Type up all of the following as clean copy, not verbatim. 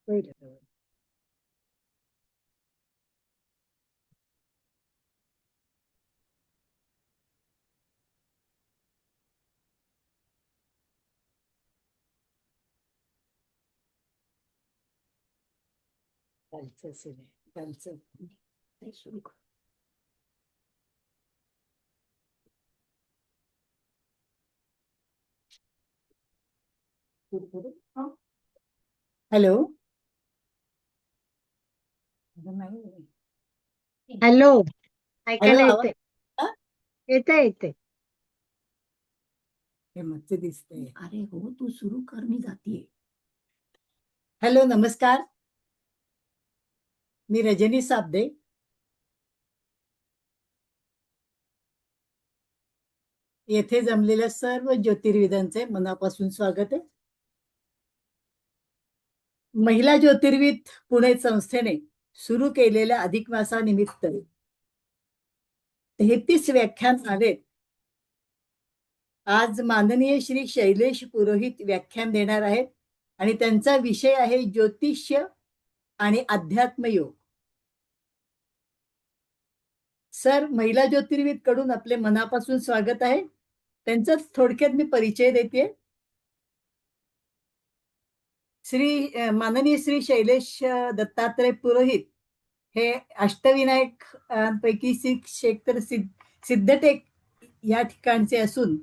Wait a minute. Hello hello, hello, ऐकायला आवाज येते? येते येते. हे मस्त दिसतंय. अरे हो, तू सुरू कर, मी जातीये. हॅलो, नमस्कार. मी रजनी साबदे. येथे जमलेल्या सर्व ज्योतिर्विदांचे मनापासून स्वागत आहे. महिला ज्योतिर्विद पुणे संस्थेने सुरू केलेल्या अधिक मासानिमित्त 33 व्याख्यान आलेत. आज माननीय श्री शैलेश पुरोहित व्याख्यान देणार आहेत आणि त्यांचा विषय आहे ज्योतिष्य आणि अध्यात्मयोग. सर, महिला ज्योतिर्विद कडून आपले मनापासून स्वागत आहे. त्यांचा थोडक्यात मी परिचय देते. माननीय श्री शैलेश दत्तात्रय पुरोहित हे अष्टविनायक पैकी क्षेत्र सिद्धटेक या ठिकाणचे असून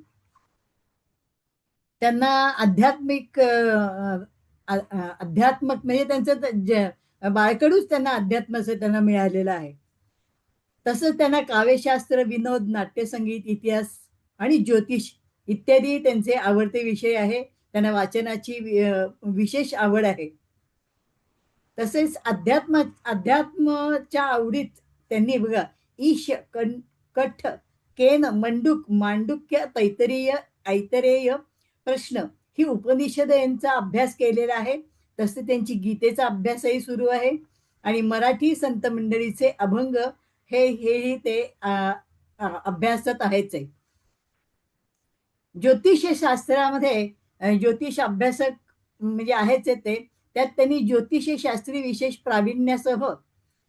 त्यांना अध्यात्मक म्हणजे त्यांचं बाळकडूच त्यांना अध्यात्माचं त्यांना मिळालेलं आहे. तसंच त्यांना काव्यशास्त्र, विनोद, नाट्यसंगीत, इतिहास आणि ज्योतिष इत्यादी त्यांचे आवडते विषय आहे. त्यांना वाचनाची विशेष आवड आहे. तसेच अध्यात्माच्या आवडीत त्यांनी बघा ईश, कठ, केन, मंडूक, मांडुक्य, ऐतरेय प्रश्न ही उपनिषद यांचा अभ्यास केलेला आहे. तसे त्यांची गीतेचा अभ्यासही सुरू आहे आणि मराठी संत मंडळीचे अभंग हेही ते अभ्यासत आहेच आहे. ज्योतिष शास्त्रामध्ये ज्योतिष अभ्यासक म्हणजे आहेच ते. त्यात त्यांनी ज्योतिष शास्त्री विशेष प्रावीण्यासह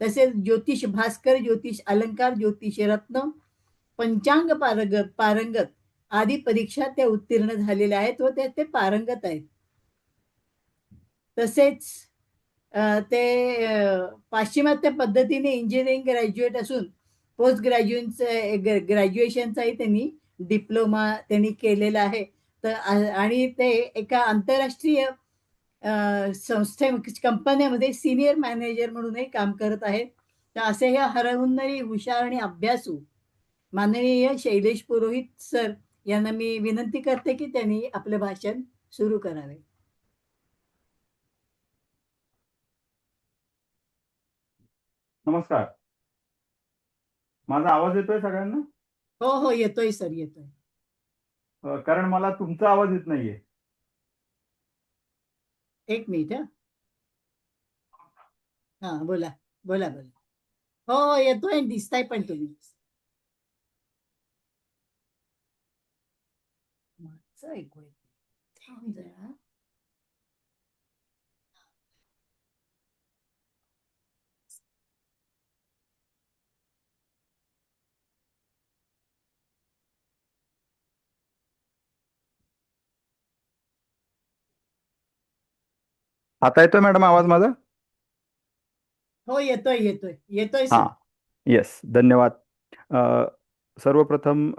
तसेच ज्योतिष भास्कर, ज्योतिष अलंकार, ज्योतिष रत्न, पंचांग पारंगत आदी परीक्षा त्या उत्तीर्ण झालेल्या आहेत व त्यात ते पारंगत आहेत. तसेच ते पाश्चिमात्य पद्धतीने इंजिनिअरिंग ग्रॅज्युएट असून पोस्ट ग्रॅज्युएशनचाही त्यांनी डिप्लोमा त्यांनी केलेला आहे. आणि ते एका आंतरराष्ट्रीय कंपन्यामध्ये सिनियर मॅनेजर म्हणूनही काम करत आहेत. तर असे हे हरहुन्नरी, हुशार आणि अभ्यासू माननीय शैलेश पुरोहित सर यांना मी विनंती करते की त्यांनी आपलं भाषण सुरू करावे. नमस्कार. माझा आवाज येतोय सगळ्यांना? हो हो, येतोय सर, येतोय. कारण मला तुमचा आवाज येत नाहीये. एक मिनिट. हा, बोला बोला बोला. हो, येतोय, दिसताय पण तुम्ही. माझं ऐकू येत थांब जरा. आता येतोय मॅडम आवाज माझा? हो, येतोय येतोय येतोय हा, सर. येस, धन्यवाद. सर्वप्रथम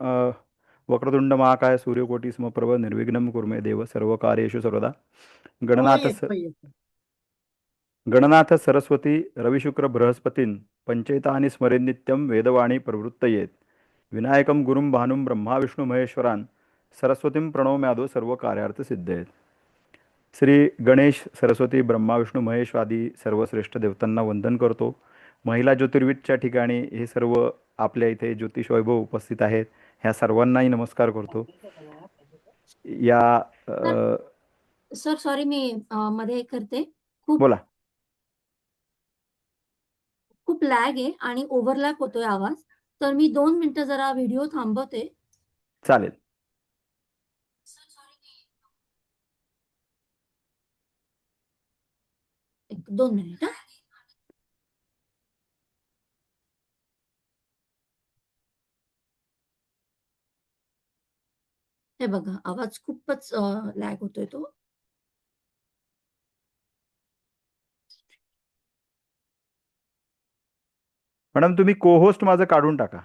वक्रतुंड महाकाय सूर्यकोटी समप्रभ निर्विघ्नं कुर्मे देव सर्व कार्येषु सर्वदा. हो, येतोय येतोय. गणनाथ सरस्वती रविशुक्र बृहस्पतीन पंचैतानि स्मरेन् नित्यं वेदवाणी प्रवृत्तयेत. विनायकं गुरुं भानुं ब्रह्मा विष्णू महेश्वरान सरस्वतीं प्रणवम्यादो सर्व कार्यार्थ सिद्धयेत. श्री गणेश, सरस्वती, ब्रह्मा विष्णू महेश आदी सर्वश्रेष्ठ देवतांना वंदन करतो. महिला ज्योतिर्विदच्या ठिकाणी हे सर्व आपल्या इथे ज्योतिष वैभव उपस्थित आहेत. ह्या सर्वांनाही नमस्कार करतो. या सर सॉरी, मी मध्ये करते. बोला. खूप लॅग आहे आणि ओव्हरलॅप होतोय आवाज, तर मी 2 मिनिटं जरा व्हिडिओ थांबवते. चालेल. 2 मिनिट हा. हे बघा आवाज खूपच लॅग होतोय तो. मॅडम तुम्ही को होस्ट माझं काढून टाका.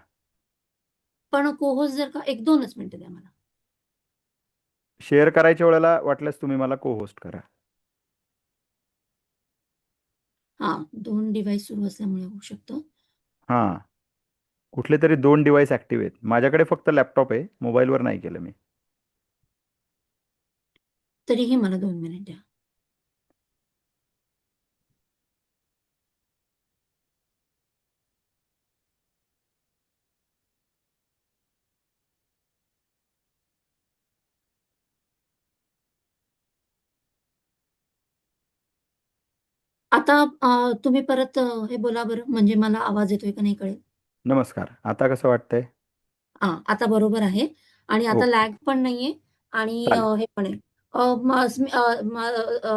पण को-होस्ट जर का 1-2च मिनिटं द्या मला. शेअर करायच्या वेळेला वाटल्यास तुम्ही मला को होस्ट करा. हां, 2 डिव्हाइस सुरू असल्यामुळे होऊ शकतं. हां. कुठले तरी 2 डिव्हाइस ॲक्टिव्ह आहेत. माझ्याकडे फक्त लॅपटॉप आहे. मोबाईलवर नाही केलं मी. तरीही मला 2 मिनिट द्या. आता तुम्ही परत हे बोला बरं, म्हणजे मला आवाज येतोय का नाही कळेल. नमस्कार. आता कसं वाटतंय? हां, आता बरोबर आहे आणि आता ओके. लॅग पण नाहीये आणि चालेल. हे पण आहे.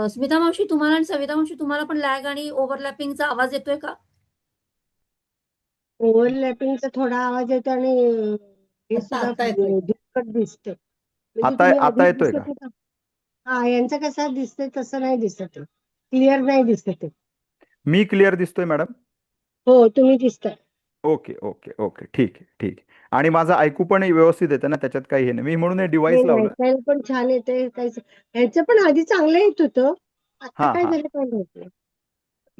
स्मिता मावशी तुम्हाला आणि सविता मावशी तुम्हाला पण लॅग आणि ओव्हरलॅपिंगचा आवाज येतोय का? ओव्हरलॅपिंगचा थोडा आवाज येतो आणि हे सुद्धा आता येतोय. दुप्पट दिसतं. म्हणजे आता तुम्ही आता आधी येतोय दिसत का? होता. हा, यांचं कसं दिसतंय तसं नाही दिसत. क्लिअर नाही दिसत. मी क्लिअर दिसतोय मॅडम? हो, तुम्ही दिसताय. Okay, okay, okay. ठीक आहे, ठीक आहे. आणि माझं ऐकू पण व्यवस्थित येतं ना, त्याच्यात काही हे नाही. मी म्हणून हे डिव्हाइस लावलं. ऐकायला पण छान येते. ह्याचं पण आधी चांगलं येत होतं. आता हां, काय हां. झालं काय माहिती.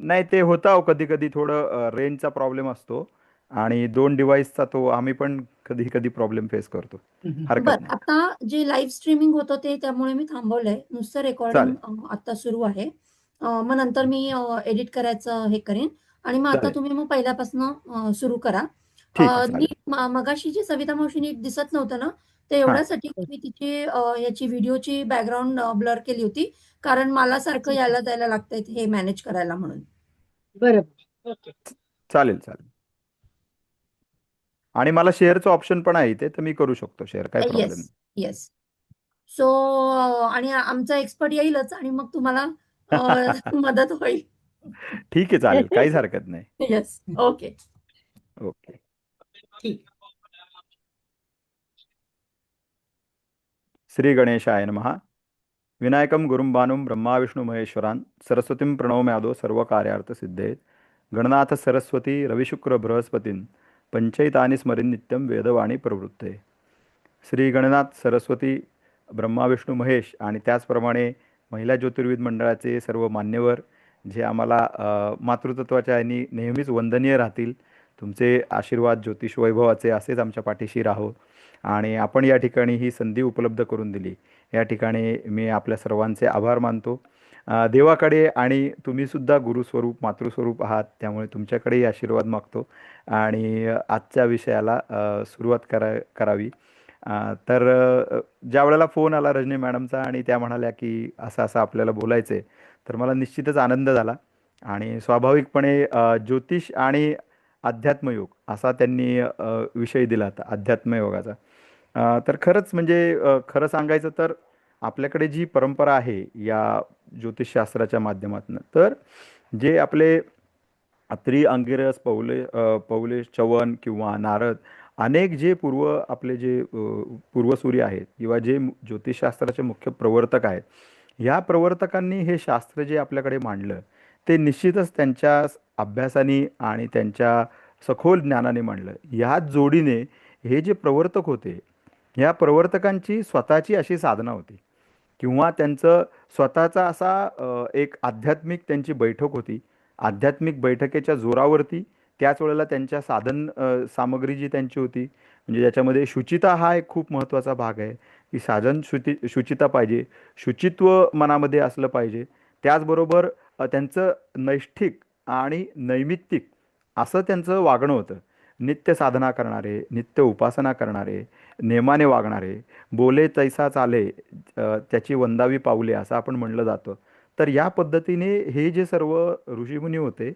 नाही ते होतं अहो कधी-कधी थोडं रेंजचा प्रॉब्लेम असतो आणि 2 डिव्हाइसचा तो आम्ही पण कधी-कधी प्रॉब्लेम फेस करतो. हरकत बरं, नाही. आता जे लाईव्ह स्ट्रीमिंग होतं ते त्यामुळे मी थांबवलंय. नुसतं रेकॉर्डिंग चालेल, आता सुरू आहे. मग नंतर मी एडिट करायचं हे करेन आणि मग आता चालेल. तुम्ही मग पहिल्यापासून सुरू करा. ठीक आहे, चालेल. नीट मगाशी जे सविता मावशी नीट दिसत नव्हतं ना, ते हां. एवढ्यासाठी की मी तिची ह्याची व्हिडिओची बॅकग्राऊंड ब्लर केली होती. कारण मला सारखं यायला जायला लागतंय हे मॅनेज करायला म्हणून. बरोबर. ओके. चालेल, चालेल. आणि मला शेअरचं ऑप्शन पण आहे इथे, तर मी करू शकतो शेअर. काही प्रॉब्लेम येस, येस. सो आणि आमचा एक्सपर्ट येईलच आणि मग तुम्हाला नाही. मदत होईल. ठीक आहे, चालेल. काहीच हरकत नाही. येस. ओके. ओके. ठीक. श्री गणेशाय नमः. विनायकं गुरुं भानुं ब्रह्मा विष्णु महेश्वरान् सरस्वतीं प्रणौम्यादो सर्वकार्यार्थसिद्धये. गणनाथ सरस्वती रविशुक्र बृहस्पतीं पंचैतानि स्मरेन् नित्यं वेदवाणी प्रवृत्ते. श्री गणनाथ सरस्वती ब्रह्मा विष्णू महेश आणि त्याचप्रमाणे महिला ज्योतिर्विद मंडळाचे सर्व मान्यवर जे आम्हाला मातृतत्वाच्या यांनी नेहमीच वंदनीय राहतील. तुमचे आशीर्वाद ज्योतिष वैभवाचे असेच आमच्या पाठीशी राहो आणि आपण या ठिकाणी ही संधी उपलब्ध करून दिली या ठिकाणी मी आपल्या सर्वांचे आभार मानतो. देवाकडे आणि तुम्हीसुद्धा गुरुस्वरूप मातृस्वरूप आहात त्यामुळे तुमच्याकडेही आशीर्वाद मागतो आणि आजच्या विषयाला सुरुवात करावी. तर ज्या वेळेला फोन आला रजनी मॅडमचा आणि त्या म्हणाल्या की असं असं आपल्याला बोलायचं आहे तर मला निश्चितच आनंद झाला आणि स्वाभाविकपणे ज्योतिष आणि अध्यात्मयोग असा त्यांनी विषय दिला होता अध्यात्मयोगाचा. तर खरंच म्हणजे खरं सांगायचं तर आपल्याकडे जी परंपरा आहे या ज्योतिषशास्त्राच्या माध्यमातून तर जे आपले अत्री अंगिरस पौलेश चवन किंवा नारद अनेक जे आपले जे पूर्वसूरी आहेत किंवा जे ज्योतिषशास्त्राचे मुख्य प्रवर्तक आहेत ह्या प्रवर्तकांनी हे शास्त्र जे आपल्याकडे मांडलं ते निश्चितच त्यांच्या अभ्यासाने आणि त्यांच्या सखोल ज्ञानाने मांडलं. ह्याच जोडीने हे जे प्रवर्तक होते ह्या प्रवर्तकांची स्वतःची अशी साधना होती किंवा त्यांचं स्वतःचा असा एक आध्यात्मिक त्यांची बैठक होती. आध्यात्मिक बैठकीच्या जोरावरती त्याच वेळेला त्यांच्या साधन सामग्री जी त्यांची होती म्हणजे ज्याच्यामध्ये शुचिता हा एक खूप महत्त्वाचा भाग आहे की शुचिता पाहिजे, शुचित्व मनामध्ये असलं पाहिजे. त्याचबरोबर त्यांचं नैष्ठिक आणि नैमित्तिक असं त्यांचं वागणं होतं. नित्य साधना करणारे, नित्य उपासना करणारे, नेमाने वागणारे, बोले तैसा चाले त्याची वंदावी पाऊले असं आपण म्हणलं जातं. तर या पद्धतीने हे जे सर्व ऋषीमुनी होते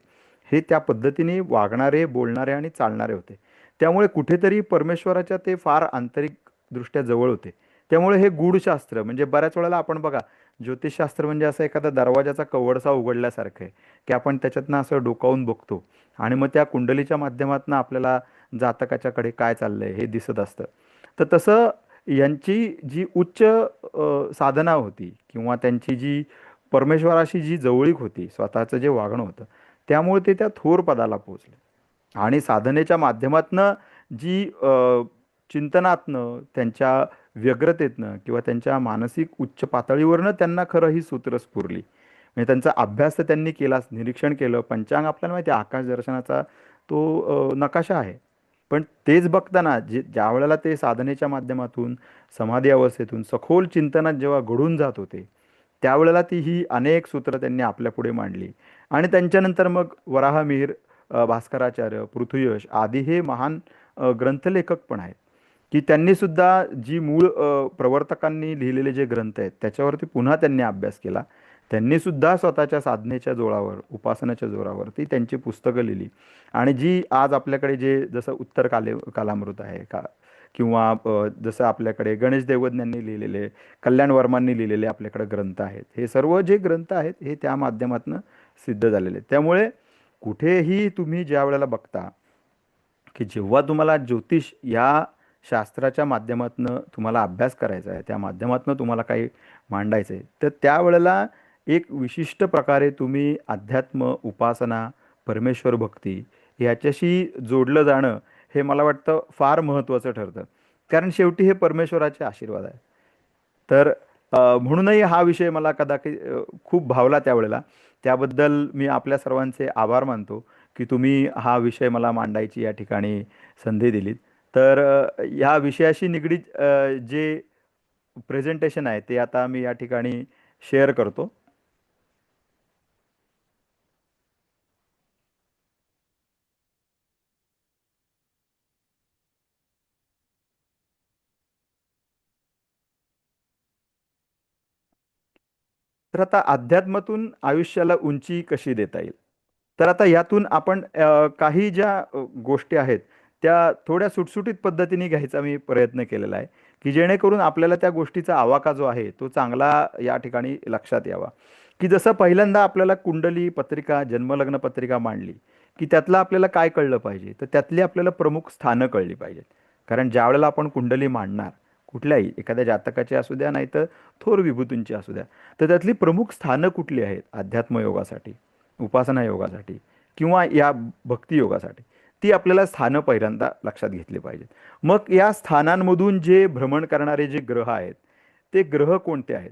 हे त्या पद्धतीने वागणारे, बोलणारे आणि चालणारे होते. त्यामुळे कुठेतरी परमेश्वराच्या ते फार आंतरिकदृष्ट्या जवळ होते. त्यामुळे हे गूढशास्त्र म्हणजे बऱ्याच वेळेला आपण बघा ज्योतिषशास्त्र म्हणजे असं एखादा दरवाजाचा कवडसा उघडल्यासारखं आहे, की आपण त्याच्यातनं असं डोकावून बघतो आणि मग त्या कुंडलीच्या माध्यमातून आपल्याला जातकाच्याकडे काय चाललंय हे दिसत असतं. तर तसं यांची जी उच्च साधना होती किंवा त्यांची जी परमेश्वराशी जी जवळीक होती, स्वतःचं जे वागणं होतं, त्यामुळे ते त्या थोर पदाला पोहोचले. आणि साधनेच्या माध्यमातनं जी चिंतनातनं, त्यांच्या व्यग्रतेतनं किंवा त्यांच्या मानसिक उच्च पातळीवरनं त्यांना खरं ही सूत्र स्फुरली. म्हणजे त्यांचा अभ्यास तर त्यांनी केलाच, निरीक्षण केलं. पंचांग आपल्याला माहिती आहे आकाश दर्शनाचा तो नकाशा आहे. पण तेच बघताना ज्या वेळेला ते साधनेच्या माध्यमातून, समाधी अवस्थेतून सखोल चिंतनात जेव्हा घडून जात होते, त्यावेळेला ही अनेक सूत्र त्यांनी आपल्यापुढे मांडली. आणि त्यांच्यानंतर मग वराहमिहिर, भास्कराचार्य, पृथ्वीयश आदी हे महान ग्रंथलेखक पण आहेत, की त्यांनी सुद्धा जी मूळ प्रवर्तकांनी लिहिलेले जे ग्रंथ आहेत त्याच्यावरती पुन्हा त्यांनी अभ्यास केला. त्यांनी सुद्धा स्वतःच्या साधनेच्या जोरावर, उपासनेच्या जोरावरती त्यांची पुस्तकं लिहिली. आणि जी आज आपल्याकडे जे जसं उत्तर कालामृत आहे का, किंवा जसं आपल्याकडे गणेश देवज्ञांनी लिहिलेले, कल्याण वर्मांनी लिहिलेले आपल्याकडे ग्रंथ आहेत, हे सर्व जे ग्रंथ आहेत हे त्या माध्यमातून सिद्ध झालेले आहेत. त्यामुळे कुठेही तुम्ही ज्या वेळेला बघता की जेव्हा तुम्हाला ज्योतिष या शास्त्राच्या माध्यमातून तुम्हाला अभ्यास करायचा आहे, त्या माध्यमातून तुम्हाला काही मांडायचं आहे, तर त्यावेळेला एक विशिष्ट प्रकारे तुम्ही अध्यात्म, उपासना, परमेश्वर भक्ती याच्याशी जोडलं जाणं हे मला वाटतं फार महत्त्वाचं ठरतं. कारण शेवटी हे परमेश्वराचे आशीर्वाद आहे. तर म्हणूनही हा विषय मला कदाचित खूप भावला त्यावेळेला. त्याबद्दल मी आपल्या सर्वांचे आभार मानतो की तुम्ही हा विषय मला मांडायची या ठिकाणी संधी दिलीत. तर ह्या विषयाशी निगडीत जे प्रेझेंटेशन आहे ते आता मी या ठिकाणी शेअर करतो. तर आता अध्यात्मातून आयुष्याला उंची कशी देता येईल. तर आता यातून आपण काही ज्या गोष्टी आहेत त्या थोड्या सुटसुटीत पद्धतीने घ्यायचा मी प्रयत्न केलेला आहे, की जेणेकरून आपल्याला त्या गोष्टीचा आवाका जो आहे तो चांगला या ठिकाणी लक्षात यावा. की जसं पहिल्यांदा आपल्याला कुंडली पत्रिका, जन्मलग्न पत्रिका मांडली की त्यातलं आपल्याला काय कळलं पाहिजे, तर त्यातली आपल्याला प्रमुख स्थानं कळली पाहिजेत. कारण ज्या वेळेला आपण कुंडली मांडणार, कुठल्याही एखाद्या जातकाची असू द्या, नाही तर थोर विभूतींची असू द्या, तर त्यातली प्रमुख स्थानं कुठली आहेत अध्यात्म योगासाठी, उपासना योगासाठी किंवा या भक्ती योगासाठी, ती आपल्याला स्थानं पहिल्यांदा लक्षात घेतली पाहिजेत. मग या स्थानांमधून जे भ्रमण करणारे जे ग्रह आहेत ते ग्रह कोणते आहेत,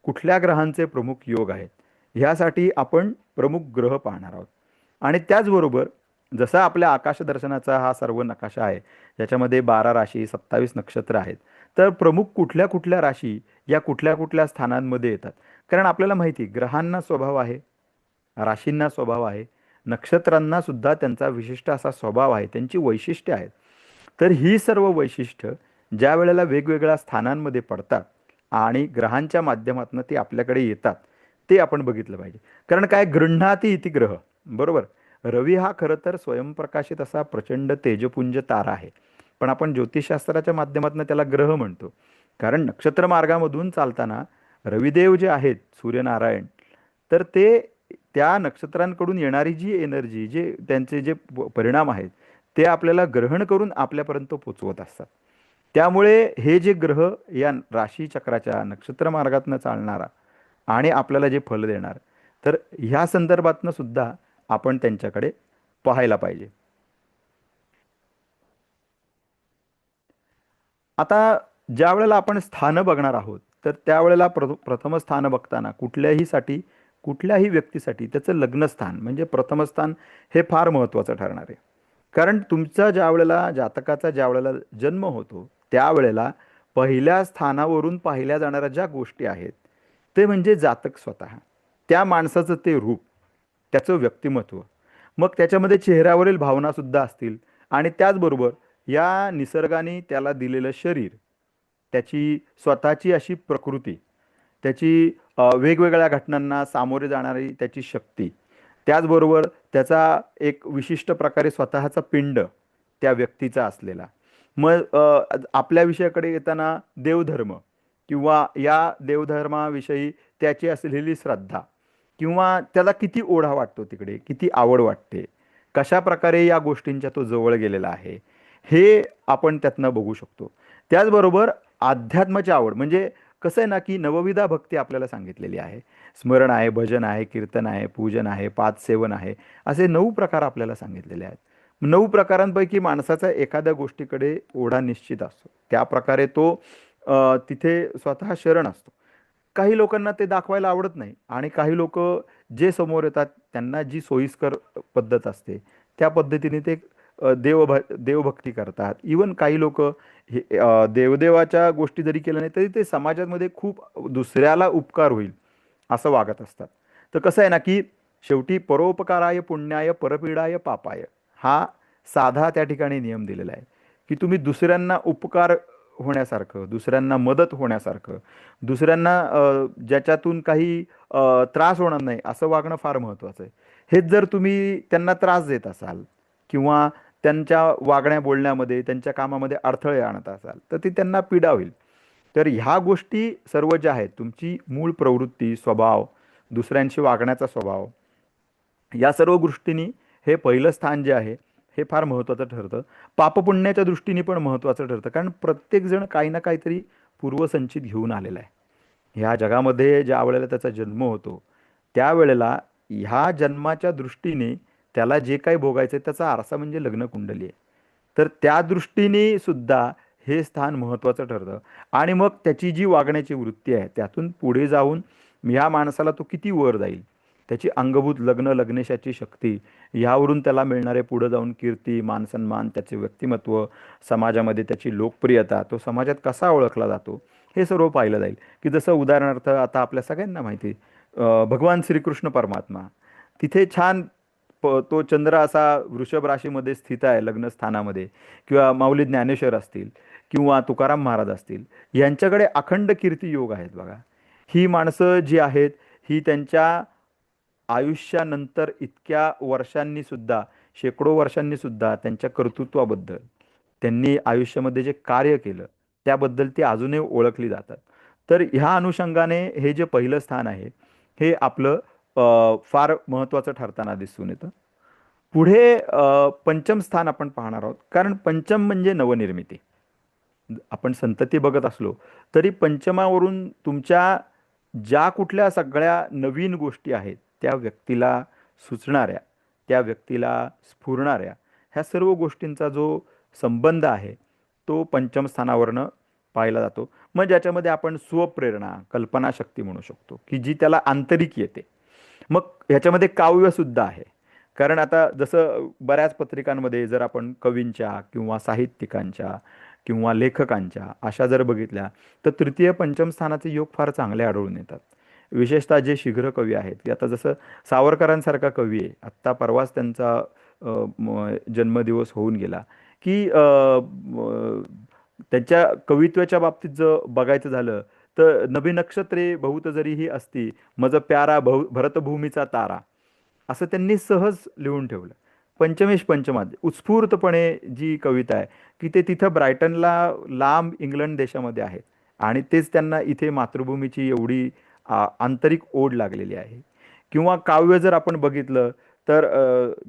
कुठल्या ग्रहांचे प्रमुख योग आहेत, ह्यासाठी आपण प्रमुख ग्रह पाहणार आहोत. आणि त्याचबरोबर जसा आपल्या आकाशदर्शनाचा हा सर्व नकाशा आहे, ज्याच्यामध्ये 12 राशी, 27 नक्षत्र आहेत, तर प्रमुख कुठल्या कुठल्या राशी या कुठल्या कुठल्या स्थानांमध्ये येतात. कारण आपल्याला माहिती ग्रहांना स्वभाव आहे, राशींना स्वभाव आहे, नक्षत्रांना सुद्धा त्यांचा विशिष्ट असा स्वभाव आहे, त्यांची वैशिष्ट्ये आहेत. तर ही सर्व वैशिष्ट्य ज्या वेळेला वेगवेगळ्या स्थानांमध्ये पडतात आणि ग्रहांच्या माध्यमातून ती आपल्याकडे येतात, ते आपण बघितलं पाहिजे. कारण काय, गृह्णाती इति ग्रह, बरोबर. रवी हा खरं तर स्वयंप्रकाशित असा प्रचंड तेजपुंज तारा आहे, पण आपण ज्योतिषशास्त्राच्या माध्यमातून त्याला ग्रह म्हणतो. कारण नक्षत्र मार्गामधून चालताना रविदेव जे आहेत, सूर्यनारायण, तर ते त्या नक्षत्रांकडून येणारी जी एनर्जी, जे त्यांचे जे परिणाम आहेत ते आपल्याला ग्रहण करून आपल्यापर्यंत पोचवत असतात. त्यामुळे हे जे ग्रह या राशीचक्राच्या नक्षत्र मार्गातून चालणारा आणि आपल्याला जे फल देणार, तर ह्या संदर्भातनं सुद्धा आपण त्यांच्याकडे पाहायला पाहिजे. आता ज्या वेळेला आपण स्थानं बघणार आहोत, तर त्यावेळेला प्रथम स्थान बघताना कुठल्याही व्यक्तीसाठी त्याचं लग्नस्थान म्हणजे प्रथम स्थान हे फार महत्त्वाचं ठरणार आहे. कारण तुमचा ज्या वेळेला जातकाचा ज्या वेळेला जन्म होतो त्यावेळेला पहिल्या स्थानावरून पाहिल्या जाणाऱ्या ज्या गोष्टी आहेत ते म्हणजे जातक स्वतः, त्या माणसाचं ते रूप, त्याचं व्यक्तिमत्व, मग त्याच्यामध्ये चेहऱ्यावरील भावनासुद्धा असतील. आणि त्याचबरोबर या निसर्गाने त्याला दिलेलं शरीर, त्याची स्वतःची अशी प्रकृती, त्याची वेगवेगळ्या घटनांना सामोरे जाणारी त्याची शक्ती, त्याचबरोबर त्याचा एक विशिष्ट प्रकारे स्वतःचा पिंड त्या व्यक्तीचा असलेला. मग आपल्या विषयाकडे येताना देवधर्म किंवा या देवधर्माविषयी त्याची असलेली श्रद्धा किंवा त्याला किती ओढा वाटतो तिकडे, किती आवड वाटते, कशा प्रकारे या गोष्टींच्या तो जवळ गेलेला आहे, हे आपण त्यातनं बघू शकतो. त्याचबरोबर अध्यात्माची आवड म्हणजे कसं आहे ना, की नवविधा भक्ती आपल्याला सांगितलेली आहे. स्मरण आहे, भजन आहे, कीर्तन आहे, पूजन आहे, पादसेवन आहे, असे 9 प्रकार आपल्याला सांगितलेले आहेत. 9 प्रकारांपैकी माणसाचा एखाद्या गोष्टीकडे ओढा निश्चित असतो. त्या प्रकारे तो तिथे स्वतः शरण असतो. काही लोकांना ते दाखवायला आवडत नाही आणि काही लोक जे समोर येतात त्यांना जी सोयीस्कर पद्धत असते त्या पद्धतीने ते देवभक्ती करतात. इवन काही लोक हे देवदेवाच्या गोष्टी जरी केल्या नाही तरी ते समाजामध्ये खूप दुसऱ्याला उपकार होईल असं वागत असतात. तर कसं आहे ना, की शेवटी परोपकाराय पुण्याय परपीडाय पापाय हा साधा त्या ठिकाणी नियम दिलेला आहे, की तुम्ही दुसऱ्यांना उपकार होण्यासारखं, दुसऱ्यांना मदत होण्यासारखं, दुसऱ्यांना ज्याच्यातून काही त्रास होणार नाही असं वागणं फार महत्त्वाचं आहे. हेच जर तुम्ही त्यांना त्रास देत असाल किंवा त्यांच्या वागण्या बोलण्यामध्ये, त्यांच्या कामामध्ये अडथळे आणत असाल तर ती त्यांना पीडा होईल. तर ह्या गोष्टी सर्व ज्या आहेत, तुमची मूळ प्रवृत्ती, स्वभाव, दुसऱ्यांशी वागण्याचा स्वभाव, या सर्व गोष्टींनी हे पहिलं स्थान जे आहे हे फार महत्त्वाचं ठरतं. पापपुण्याच्या दृष्टीने पण महत्त्वाचं ठरतं, कारण प्रत्येकजण काही ना काहीतरी पूर्वसंचित घेऊन आलेला आहे. ह्या जगामध्ये ज्या वेळेला त्याचा जन्म होतो त्यावेळेला ह्या जन्माच्या दृष्टीने त्याला जे काही भोगायचं आहे त्याचा आरसा म्हणजे लग्न कुंडली आहे. तर त्या दृष्टीने सुद्धा हे स्थान महत्त्वाचं ठरतं. आणि मग त्याची जी वागण्याची वृत्ती आहे त्यातून पुढे जाऊन ह्या माणसाला तो किती वर जाईल, त्याची अंगभूत लग्नेशाची शक्ती, ह्यावरून त्याला मिळणारे पुढे जाऊन कीर्ती, मानसन्मान, त्याचे व्यक्तिमत्व, समाजामध्ये त्याची लोकप्रियता, तो समाजात कसा ओळखला जातो, हे सर्व पाहिलं जाईल. की जसं उदाहरणार्थ आता आपल्या सगळ्यांना माहिती भगवान श्रीकृष्ण परमात्मा तिथे छान तो चंद्र असा वृषभ राशीमध्ये स्थित आहे लग्नस्थानामध्ये, किंवा माऊली ज्ञानेश्वर असतील किंवा तुकाराम महाराज असतील, यांच्याकडे अखंड कीर्ती योग आहेत बघा. ही माणसं जी आहेत ही त्यांच्या आयुष्यानंतर इतक्या वर्षांनी सुद्धा, शेकडो वर्षांनी सुद्धा त्यांच्या कर्तृत्वाबद्दल, त्यांनी आयुष्यामध्ये जे कार्य केलं त्याबद्दल ती अजूनही ओळखली जातात. तर ह्या अनुषंगाने हे जे पहिलं स्थान आहे हे आपलं फार महत्त्वाचं ठरताना दिसून येतं. पुढे पंचम स्थान आपण पाहणार आहोत, कारण पंचम म्हणजे नवनिर्मिती. आपण संतती बघत असलो तरी पंचमावरून तुमच्या ज्या कुठल्या सगळ्या नवीन गोष्टी आहेत त्या व्यक्तीला सुचणाऱ्या, त्या व्यक्तीला स्फुरणाऱ्या, ह्या सर्व गोष्टींचा जो संबंध आहे तो पंचम स्थानावरनं पाहिला जातो. मग ज्याच्यामध्ये आपण स्वप्रेरणा, कल्पनाशक्ती म्हणू शकतो, की जी त्याला आंतरिक येते. मग ह्याच्यामध्ये काव्यसुद्धा आहे, कारण आता जसं बऱ्याच पत्रिकांमध्ये जर आपण कवींच्या किंवा साहित्यिकांच्या किंवा लेखकांच्या अशा जर बघितल्या तर तृतीय पंचम स्थानाचे योग फार चांगले आढळून येतात. विशेषतः जे शीघ्र कवी आहेत, की आता जसं सावरकरांसारखा कवी आहे, आत्ता परवाच त्यांचा जन्मदिवस होऊन गेला, की त्यांच्या कवित्वाच्या बाबतीत जर बघायचं झालं तर नभी नक्षत्रे बहुत जरीही असती मज प्यारा भरतभूमीचा तारा, असं त्यांनी सहज लिहून ठेवलं. पंचमेश पंचमात उत्स्फूर्तपणे जी कविता आहे की ते तिथं ब्रायटनला लांब इंग्लंड देशामध्ये आहेत आणि तेच त्यांना इथे मातृभूमीची एवढी आंतरिक ओढ लागलेली आहे. किंवा काव्य जर आपण बघितलं तर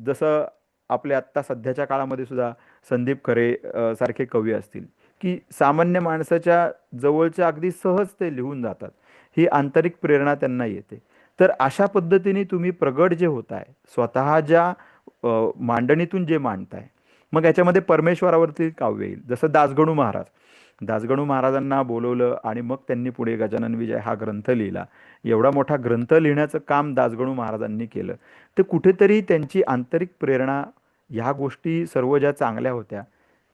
जसं आपल्या आत्ता सध्याच्या काळामध्ये सुद्धा संदीप खरे सारखे कवी असतील, की सामान्य माणसाच्या जवळच्या अगदी सहज ते लिहून जातात, ही आंतरिक प्रेरणा त्यांना येते. तर अशा पद्धतीने तुम्ही प्रगट जे होत आहे स्वतः ज्या मांडणीतून जे मांडताय, मग याच्यामध्ये परमेश्वरावरती काव्य येईल. जसं दासगणू महाराजांना बोलवलं आणि मग त्यांनी पुढे गजानन विजय हा ग्रंथ लिहिला. एवढा मोठा ग्रंथ लिहिण्याचं काम दासगणू महाराजांनी केलं. तर कुठेतरी त्यांची आंतरिक प्रेरणा, ह्या गोष्टी सर्व ज्या चांगल्या होत्या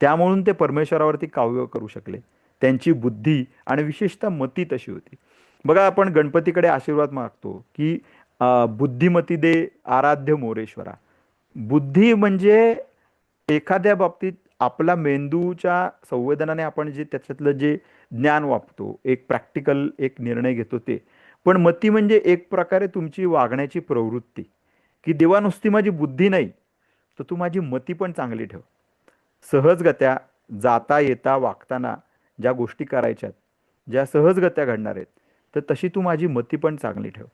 त्यामुळून ते परमेश्वरावरती काव्य करू शकले. त्यांची बुद्धी आणि विशेषतः मती तशी होती. बघा, आपण गणपतीकडे आशीर्वाद मागतो की बुद्धिमती दे आराध्य मोरेश्वरा. बुद्धी म्हणजे एखाद्या बाबतीत आपला मेंदूच्या संवेदनाने आपण जे त्याच्यातलं जे ज्ञान वापरतो, एक प्रॅक्टिकल एक निर्णय घेतो ते. पण मती म्हणजे एक प्रकारे तुमची वागण्याची प्रवृत्ती, की देवा नुसती माझी बुद्धी नाही तर तू माझी मती पण चांगली ठेव. सहजगत्या जाता येता वागताना ज्या गोष्टी करायच्यात, ज्या सहजगत्या घडणार आहेत तर तशी तू माझी मती पण चांगली ठेव.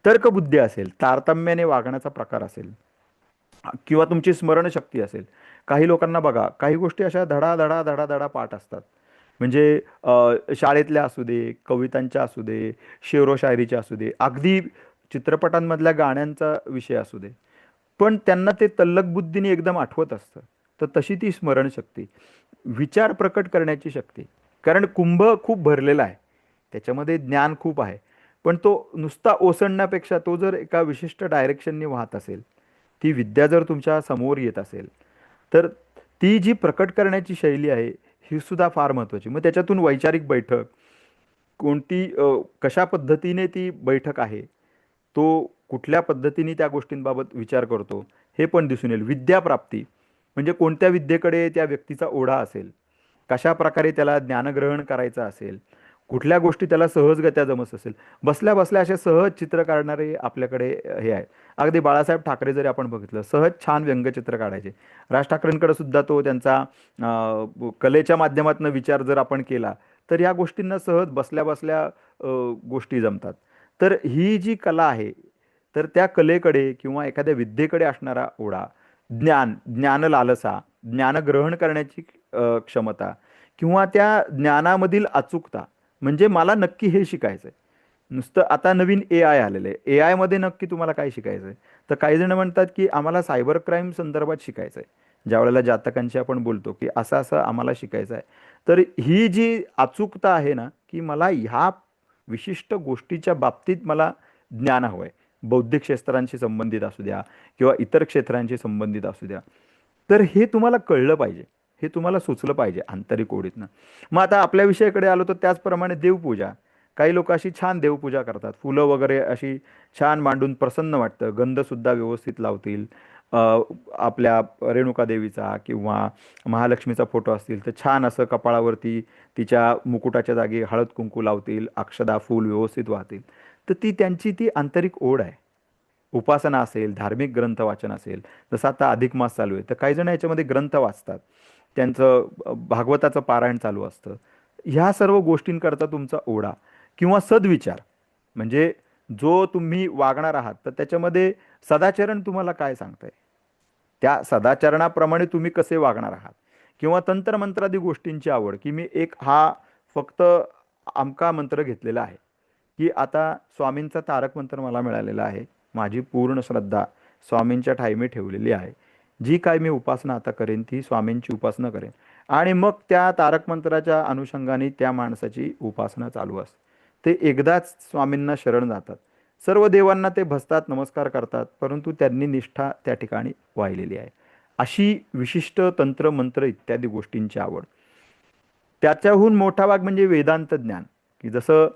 तर्कबुद्धी असेल, तारतम्याने वागण्याचा प्रकार असेल, किंवा तुमची स्मरणशक्ती असेल. काही लोकांना बघा, काही गोष्टी अशा धडा धडा धडा धडा पाठ असतात. म्हणजे शाळेतल्या असू दे, कवितांच्या असू दे, शेरो शायरीच्या असू दे, अगदी चित्रपटांमधल्या गाण्यांचा विषय असू दे, पण त्यांना ते तल्लख बुद्धीने एकदम आठवत असतं. तर तशी ती स्मरणशक्ती, विचार प्रकट करण्याची शक्ती. कारण कुंभ खूप भरलेला आहे, त्याच्यामध्ये ज्ञान खूप आहे, पण तो नुसता ओसंडण्यापेक्षा तो जर एका विशिष्ट डायरेक्शनने वाहत असेल, ती विद्या जर तुमच्या समोर येत असेल, तर ती जी प्रकट करण्याची शैली आहे ही सुद्धा फार महत्त्वाची. मग त्याच्यातून वैचारिक बैठक कोणती, कशा पद्धतीने ती बैठक आहे, तो कुठल्या पद्धतीने त्या गोष्टींबाबत विचार करतो, हे पण दिसून येईल. विद्याप्राप्ती म्हणजे कोणत्या विद्येकडे त्या व्यक्तीचा ओढा असेल, कशा प्रकारे त्याला ज्ञानग्रहण करायचं असेल, कुठल्या गोष्टी त्याला सहजगत्या जमत असेल. बसल्या बसल्या असे सहज चित्र काढणारे आपल्याकडे हे आहेत. अगदी बाळासाहेब ठाकरे जरी आपण बघितलं, सहज छान व्यंगचित्र काढायचे. राज ठाकरेंकडे सुद्धा तो त्यांचा कलेच्या माध्यमातून विचार जर आपण केला, तर या गोष्टींना सहज बसल्या बसल्या गोष्टी जमतात. तर ही जी कला आहे, तर त्या कलेकडे किंवा एखाद्या विद्येकडे असणारा ओढा, ज्ञानलालसा, ज्ञानग्रहण करण्याची क्षमता, किंवा त्या ज्ञानामधील अचूकता, म्हणजे मला नक्की हे शिकायचं आहे. नुसतं आता नवीन AI आलेलं आहे, AI मध्ये नक्की तुम्हाला काय शिकायचं आहे. तर काही जण म्हणतात की आम्हाला सायबर क्राईम संदर्भात शिकायचं आहे. ज्या वेळेला जातकांशी आपण बोलतो की असं असं आम्हाला शिकायचं आहे, तर ही जी अचूकता आहे ना, की मला ह्या विशिष्ट गोष्टीच्या बाबतीत मला ज्ञान हवं आहे. बौद्धिक क्षेत्रांशी संबंधित असू द्या किंवा इतर क्षेत्रांशी संबंधित असू द्या, तर हे तुम्हाला कळलं पाहिजे, हे तुम्हाला सुचलं पाहिजे आंतरिक ओढीतनं. मग आता आपल्या विषयाकडे आलो तर त्याचप्रमाणे देवपूजा. काही लोक अशी छान देवपूजा करतात, फुलं वगैरे अशी छान मांडून प्रसन्न वाटतं, गंधसुद्धा व्यवस्थित लावतील. अ, आपल्या रेणुका देवीचा किंवा महालक्ष्मीचा फोटो असतील तर छान असं कपाळावरती तिच्या मुकुटाच्या जागी हळद कुंकू लावतील, अक्षदा फूल व्यवस्थित वाहतील. तर ती त्यांची ती आंतरिक ओढ आहे. उपासना असेल, धार्मिक ग्रंथ वाचन असेल, जसं आता अधिक मास चालू आहे, तर काही जण याच्यामध्ये ग्रंथ वाचतात, त्यांचं भागवताचं पारायण चालू असतं. ह्या सर्व गोष्टींकरता तुमचा ओढा किंवा सद्विचार, म्हणजे जो तुम्ही वागणार आहात, तर त्याच्यामध्ये सदाचरण तुम्हाला काय सांगतंय, त्या सदाचरणाप्रमाणे तुम्ही कसे वागणार आहात. किंवा तंत्रमंत्रादी गोष्टींची आवड, की मी एक हा फक्त अमका मंत्र घेतलेला आहे, की आता स्वामींचा तारक मंत्र मला मिळालेला आहे, माझी पूर्ण श्रद्धा स्वामींच्या ठायी मी ठेवलेली आहे, जी काय मी उपासना आता करेन ती स्वामींची उपासना करेन. आणि मग त्या तारक मंत्राच्या अनुषंगाने त्या माणसाची उपासना चालू असते. ते एकदाच स्वामींना शरण जातात, सर्व देवांना ते भजतात, नमस्कार करतात, परंतु त्यांनी निष्ठा त्या ठिकाणी वाहिलेली आहे. अशी विशिष्ट तंत्र मंत्र इत्यादी गोष्टींची आवड. त्याच्याहून मोठा भाग म्हणजे वेदांत ज्ञान, की जसं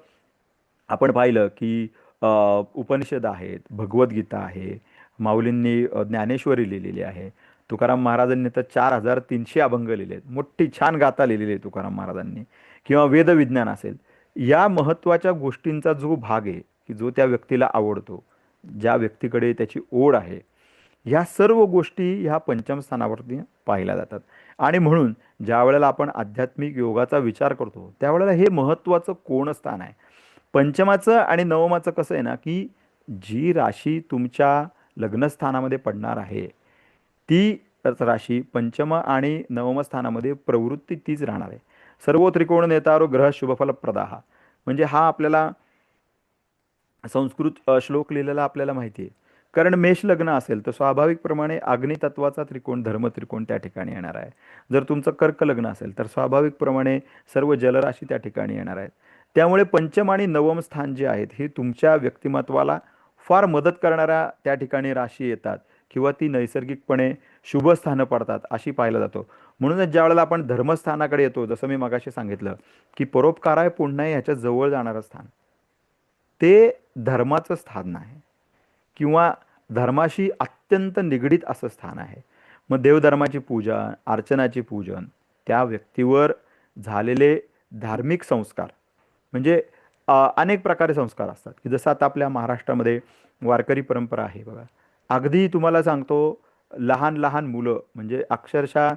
आपण पाहिलं की उपनिषद आहेत, भगवद्गीता आहे, माऊलींनी ज्ञानेश्वरी लिहिलेली आहे, तुकाराम महाराजांनी तर 4300 अभंग लिहिले आहेत, मोठी छान गाथा लिहिलेली आहे तुकाराम महाराजांनी. किंवा वेदविज्ञान असेल, या महत्त्वाच्या गोष्टींचा जो भाग आहे की जो त्या व्यक्तीला आवडतो, ज्या व्यक्तीकडे त्याची ओढ आहे, ह्या सर्व गोष्टी ह्या पंचम स्थानावरती पाहिल्या जातात. आणि म्हणून ज्या वेळेला आपण आध्यात्मिक योगाचा विचार करतो, त्यावेळेला हे महत्त्वाचं कोण स्थान आहे. पंचमाचं आणि नवमाचं कसं आहे ना, की जी राशी तुमच्या लग्नस्थानामध्ये पडणार आहे, ती राशी पंचम आणि नवम स्थानामध्ये प्रवृत्ती तीच राहणार आहे. सर्व त्रिकोण नेतारो ग्रह शुभफल प्रदाहा, म्हणजे हा आपल्याला संस्कृत श्लोक लिहिलेला आपल्याला माहिती आहे. कारण मेष लग्न असेल तर स्वाभाविकप्रमाणे अग्नितत्वाचा त्रिकोण, धर्म त्रिकोण त्या ठिकाणी येणार आहे. जर तुमचं कर्क लग्न असेल तर स्वाभाविकप्रमाणे सर्व जलराशी त्या ठिकाणी येणार आहेत. त्यामुळे पंचम आणि नवम स्थान जे आहेत हे तुमच्या व्यक्तिमत्वाला फार मदत करणाऱ्या त्या ठिकाणी राशी येतात, किंवा ती नैसर्गिकपणे शुभ स्थानं पडतात अशी पाहिलं जातो. म्हणूनच ज्या वेळेला आपण धर्मस्थानाकडे येतो, जसं मी मगाशी सांगितलं की परोपकाराय पुण्याय ह्याच्या जवळ जाणारं स्थान, ते धर्माचं स्थान आहे किंवा धर्माशी अत्यंत निगडीत असं स्थान आहे. मग देवधर्माची पूजा, अर्चनाची पूजन, त्या व्यक्तीवर झालेले धार्मिक संस्कार, म्हणजे अनेक प्रकारे संस्कार असतात, की जसं आता आपल्या महाराष्ट्रामध्ये वारकरी परंपरा आहे बघा. अगदी तुम्हाला सांगतो, लहान लहान मुलं, म्हणजे अक्षरशः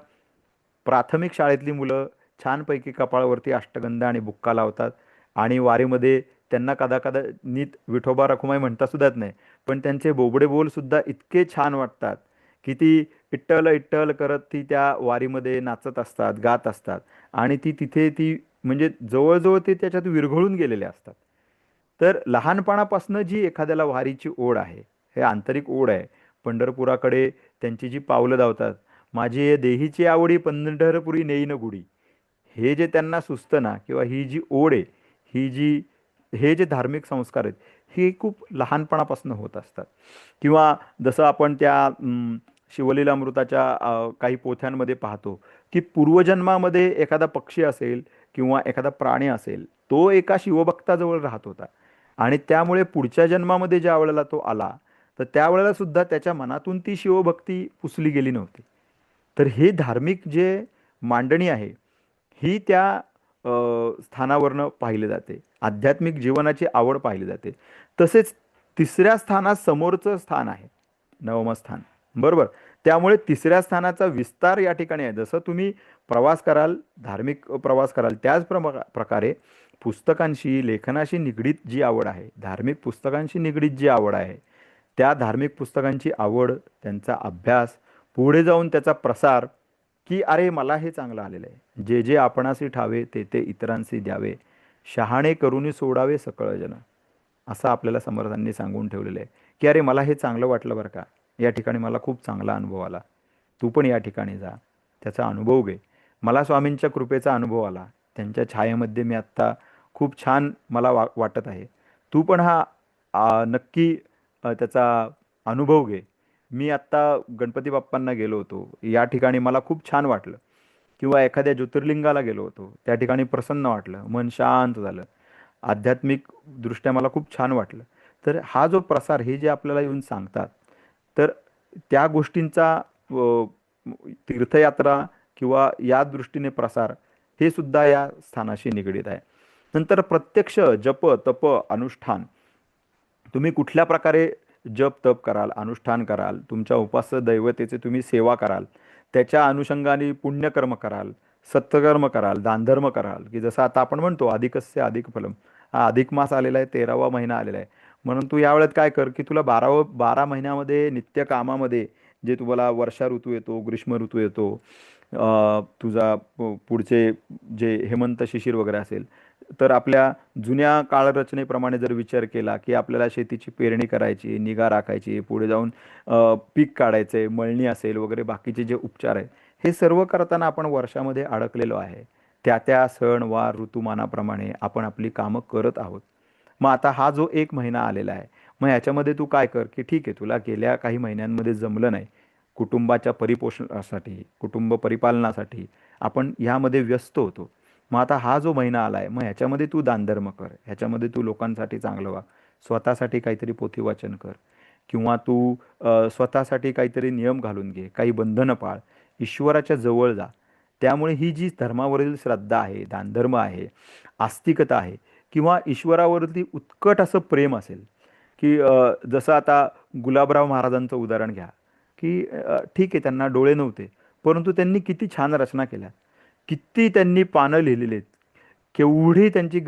प्राथमिक शाळेतली मुलं छानपैकी कपाळावरती अष्टगंध आणि बुक्का लावतात आणि वारीमध्ये त्यांना कदा नीत विठोबा रखुमाई म्हणता सुद्धा येत नाही, पण त्यांचे बोबडे बोल सुद्धा इतके छान वाटतात की ती इट्टल इट्टल करत ती त्या वारीमध्ये नाचत असतात, गात असतात आणि ती तिथे ती म्हणजे जवळजवळ ते त्याच्यात विरघळून गेलेले असतात. तर लहानपणापासून जी एखाद्याला वारीची ओढ आहे, हे आंतरिक ओढ आहे, पंढरपुराकडे त्यांची जी पावलं धावतात, माझी ये देहीची आवडी पंढरपुरी नेईन गुढी, हे जे त्यांना सुचतं ना, किंवा ही जी ओढ आहे, ही जी हे जे धार्मिक संस्कार आहेत, हे खूप लहानपणापासून होत असतात. किंवा जसं आपण त्या शिवलीलामृताच्या काही पोथ्यांमध्ये पाहतो की पूर्वजन्मामध्ये एखादा पक्षी असेल किंवा एखादा प्राणी असेल, तो एका शिवभक्ताजवळ राहत होता आणि त्यामुळे पुढच्या जन्मामध्ये ज्या वेळेला तो आला, तर त्यावेळेला सुद्धा त्याच्या मनातून ती शिवभक्ती पुसली गेली नव्हती. तर हे धार्मिक जे मांडणी आहे, ही त्या स्थानावरनं पाहिले जाते. आध्यात्मिक जीवनाची आवड पाहिली जाते. तसेच तिसऱ्या स्थानात समोरचं स्थान आहे, नवम स्थान, बरोबर. त्यामुळे तिसऱ्या स्थानाचा विस्तार या ठिकाणी आहे. जसं तुम्ही प्रवास कराल, धार्मिक प्रवास कराल, त्याच प्रकारे पुस्तकांशी, लेखनाशी निगडीत जी आवड आहे, धार्मिक पुस्तकांशी निगडीत जी आवड आहे, त्या धार्मिक पुस्तकांची आवड, त्यांचा अभ्यास, पुढे जाऊन त्याचा प्रसार, की अरे मला हे चांगलं आलेलं आहे, जे जे आपणासी ठावे ते ते इतरांसी द्यावे, शहाणे करुनी सोडावे सकळ जन, असं आपल्याला समर्थांनी सांगून ठेवलेलं आहे. की अरे मला हे चांगलं वाटलं बरं का, या ठिकाणी मला खूप चांगला अनुभव आला, तू पण या ठिकाणी जा, त्याचा अनुभव घे. मला स्वामींच्या कृपेचा अनुभव आला, त्यांच्या छायेमध्ये मी आत्ता खूप छान मला वाटत आहे, तू पण हा नक्की त्याचा अनुभव घे. मी आत्ता गणपती बाप्पांना गेलो होतो, या ठिकाणी मला खूप छान वाटलं. किंवा एखाद्या ज्योतिर्लिंगाला गेलो होतो, त्या ठिकाणी प्रसन्न वाटलं, मन शांत झालं, आध्यात्मिक दृष्ट्या मला खूप छान वाटलं. तर हा जो प्रसार, हे जे आपल्याला येऊन सांगतात, तर त्या गोष्टींचा तीर्थयात्रा किंवा या दृष्टीने प्रसार, हे सुद्धा या स्थानाशी निगडीत आहे. नंतर प्रत्यक्ष जप, तप, अनुष्ठान, तुम्ही कुठल्या प्रकारे जप तप कराल, अनुष्ठान कराल, तुमच्या उपास्य दैवतेचे तुम्ही सेवा कराल, त्याच्या अनुषंगाने पुण्यकर्म कराल, सत्कर्म कराल, दानधर्म कराल, की जसं आता आपण म्हणतो अधिकस्य अधिक फलम, हा अधिक मास आलेला आहे, 13वा महिना आलेला आहे, म्हणून तू या वेळेत काय कर की तुला 12 महिन्यामध्ये नित्य कामामध्ये, जे तुम्हाला वर्षा ऋतू येतो, ग्रीष्म ऋतू येतो, तुझा पुढचे जे हेमंत शिशिर वगैरे असेल, तर आपल्या जुन्या काळरचनेप्रमाणे जर विचार केला की आपल्याला शेतीची पेरणी करायची, निगा राखायची, पुढे जाऊन पीक काढायचे, मळणी असेल वगैरे बाकीचे जे उपचार आहेत, हे सर्व करताना आपण वर्षामध्ये अडकलेलो आहे. त्या त्या सण वार ऋतुमानाप्रमाणे आपण आपली कामं करत आहोत. मग आता हा जो 1 महिना आलेला आहे, मग ह्याच्यामध्ये तू काय कर की ठीक आहे, तुला गेल्या काही महिन्यांमध्ये जमलं नाही, कुटुंबाच्या परिपोषणासाठी, कुटुंब परिपालनासाठी आपण ह्यामध्ये व्यस्त होतो. मग आता हा जो महिना आला आहे, मग ह्याच्यामध्ये तू दानधर्म कर, ह्याच्यामध्ये तू लोकांसाठी चांगलं वाग, स्वतःसाठी काहीतरी पोथीवाचन कर, किंवा तू स्वतःसाठी काहीतरी नियम घालून घे, काही बंधनं पाळ, ईश्वराच्या जवळ जा. त्यामुळे ही जी धर्मावरील श्रद्धा आहे, दानधर्म आहे, आस्तिकता आहे, किंवा ईश्वरावरती उत्कट असं प्रेम असेल, की जसं आता गुलाबराव महाराजांचं उदाहरण घ्या, की ठीक आहे त्यांना डोळे नव्हते, परंतु त्यांनी किती छान रचना केल्या, किती त्यांनी पानं लिहिलेली आहेत, केवढी त्यांची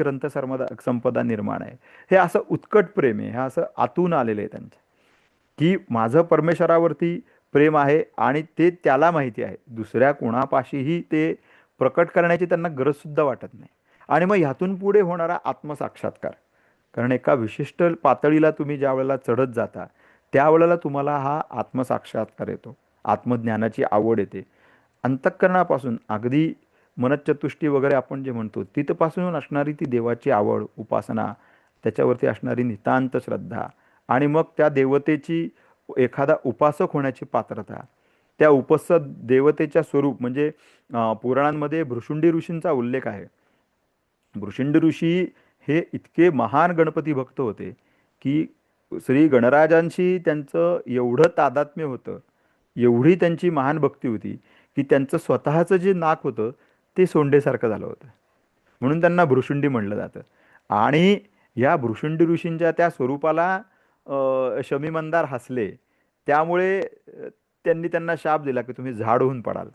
संपदा निर्माण आहे. हे असं उत्कट प्रेम आहे, हे असं आतून आलेलं आहे त्यांचं, की माझं परमेश्वरावरती प्रेम आहे आणि ते त्याला माहिती आहे, दुसऱ्या कोणापाशीही ते प्रकट करण्याची त्यांना गरज सुद्धा वाटत नाही. आणि मग ह्यातून पुढे होणारा आत्मसाक्षात्कार, कारण एका विशिष्ट पातळीला तुम्ही ज्या वेळेला चढत जाता, त्यावेळेला तुम्हाला हा आत्मसाक्षात्कार येतो, आत्मज्ञानाची आवड येते. अंतःकरणापासून अगदी मनच्चतुष्टी वगैरे आपण जे म्हणतो, तिथपासून असणारी ती देवाची आवड, उपासना, त्याच्यावरती असणारी नितांत श्रद्धा, आणि मग त्या देवतेची एखादा उपासक होण्याची पात्रता, त्या उपस्थ देवतेच्या स्वरूप, म्हणजे पुराणांमध्ये भृशुंडी ऋषींचा उल्लेख आहे. भृशुंडी ऋषी हे इतके महान गणपती भक्त होते की श्री गणराजांशी त्यांचं एवढं तादात्म्य होतं, एवढी त्यांची महान भक्ती होती, की त्यांचं स्वतःचं जे नाक होतं ते सोंडेसारखं झालं होतं, म्हणून त्यांना भृशुंडी म्हणलं जातं. आणि या भृशुंडी ऋषींच्या त्या स्वरूपाला शमी मंदार हसले, त्यामुळे त्यांनी त्यांना शाप दिला की तुम्ही झाड होऊन पडाल.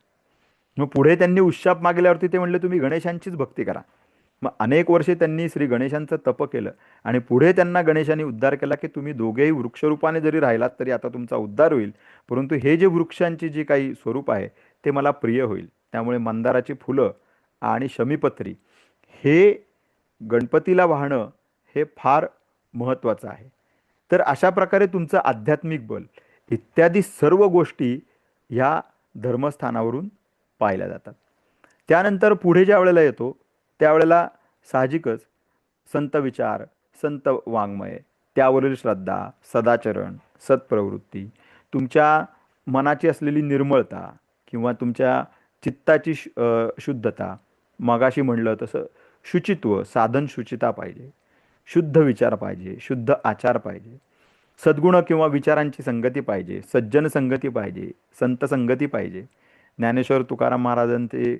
मग पुढे त्यांनी उशाप मागल्यावरती ते म्हणले तुम्ही गणेशांचीच भक्ती करा. मग अनेक वर्षे त्यांनी श्री गणेशांचं तप केलं आणि पुढे त्यांना गणेशाने उद्धार केला की तुम्ही दोघेही वृक्षरूपाने जरी राहिलात तरी आता तुमचा उद्धार होईल, परंतु हे जे वृक्षांची जी काही स्वरूप आहे ते मला प्रिय होईल. त्यामुळे मंदाराची फुलं आणि शमीपत्री हे गणपतीला वाहणं हे फार महत्त्वाचं आहे. तर अशा प्रकारे तुमचं आध्यात्मिक बल इत्यादी सर्व गोष्टी ह्या धर्मस्थानावरून पाहिल्या जातात. त्यानंतर पुढे ज्या वेळेला येतो त्यावेळेला साहजिकच संत विचार, संत वाङ्मय, त्यावरील श्रद्धा, सदाचरण, सत्प्रवृत्ती, तुमच्या मनाची असलेली निर्मळता किंवा तुमच्या चित्ताची शुद्धता, मगाशी म्हणलं तसं शुचित्व, साधन शुचिता पाहिजे, शुद्ध विचार पाहिजे, शुद्ध आचार पाहिजे, सद्गुण किंवा विचारांची संगती पाहिजे, सज्जन संगती पाहिजे, संत संगती पाहिजे. ज्ञानेश्वर तुकाराम महाराजांचे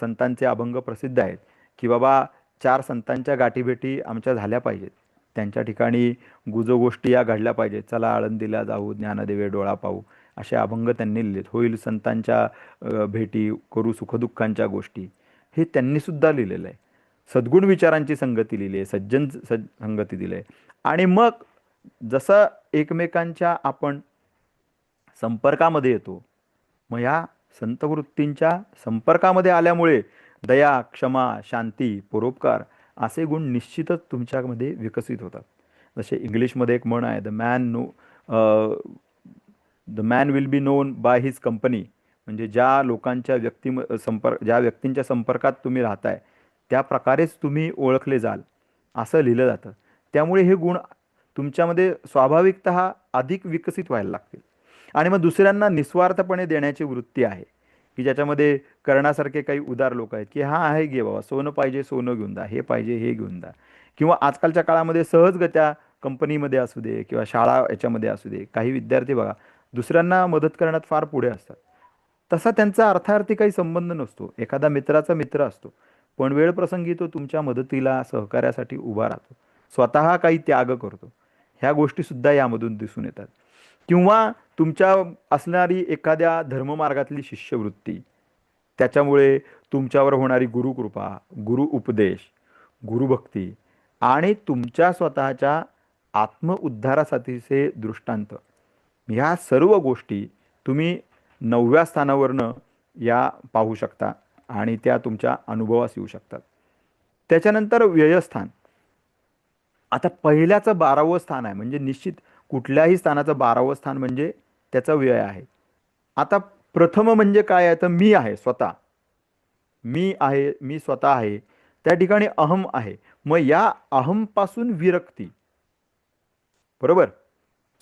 संतांचे अभंग प्रसिद्ध आहेत की बाबा 4 संतांच्या गाठीभेटी आमच्या झाल्या पाहिजेत, त्यांच्या ठिकाणी गुजगोष्टी या घडल्या पाहिजेत, चला आळंदीला जाऊ, ज्ञानदेवे डोळा पाहू, असे अभंग त्यांनी लिहिलेत. होईल संतांच्या भेटी, करू सुखदुःखांच्या गोष्टी, हे त्यांनीसुद्धा लिहिलेलं आहे. सद्गुण विचारांची संगती लिहिली आहे, सज्जन संगती दिली आहे. आणि मग जसं एकमेकांच्या आपण संपर्कामध्ये येतो, मग या संतवृत्तींच्या संपर्कामध्ये आल्यामुळे दया, क्षमा, शांती, परोपकार असे गुण निश्चितच तुमच्यामध्ये विकसित होतात. जसे इंग्लिशमध्ये एक म्हण आहे, the man will be known by his company. म्हणजे ज्या लोकांच्या ज्या व्यक्तींच्या संपर्कात तुम्ही राहताय त्या प्रकारेच तुम्ही ओळखले जाल, असं लिहिलं जातं. त्यामुळे हे गुण तुमच्यामध्ये स्वाभाविकतः अधिक विकसित व्हायला लागतील. आणि मग दुसऱ्यांना निस्वार्थपणे देण्याची वृत्ती आहे की ज्याच्यामध्ये करण्यासारखे काही उदार लोक आहेत की हां आहे घे बाबा, सोनं पाहिजे सोनं घेऊन जा, हे पाहिजे हे घेऊन जा. किंवा आजकालच्या काळामध्ये सहजगत्या कंपनीमध्ये असू दे किंवा शाळा याच्यामध्ये असू दे, काही विद्यार्थी बघा दुसऱ्यांना मदत करण्यात फार पुढे असतात. तसा त्यांचा अर्थार्थी काही संबंध नसतो, एखादा मित्राचा मित्र असतो, पण वेळ प्रसंगी तो तुमच्या मदतीला सहकार्यासाठी उभा राहतो, स्वतः काही त्याग करतो. ह्या गोष्टीसुद्धा यामधून दिसून येतात. किंवा तुमच्या असणारी एखाद्या धर्ममार्गातली शिष्यवृत्ती, त्याच्यामुळे तुमच्यावर होणारी गुरुकृपा, गुरु उपदेश, गुरुभक्ती आणि तुमच्या स्वतःच्या आत्मउद्धारासाठीचे दृष्टांत, ह्या सर्व गोष्टी तुम्ही 9व्या स्थानावरनं या पाहू शकता आणि त्या तुमच्या अनुभवास येऊ शकतात. त्याच्यानंतर व्ययस्थान. आता पहिल्याचं 12वं स्थान आहे, म्हणजे निश्चित कुठल्याही स्थानाचं 12वं स्थान म्हणजे त्याचा व्यय आहे. आता प्रथम म्हणजे काय आहे, तर मी आहे स्वतः, मी आहे, मी स्वतः आहे, त्या ठिकाणी अहम आहे. मग या अहमपासून विरक्ती, बरोबर,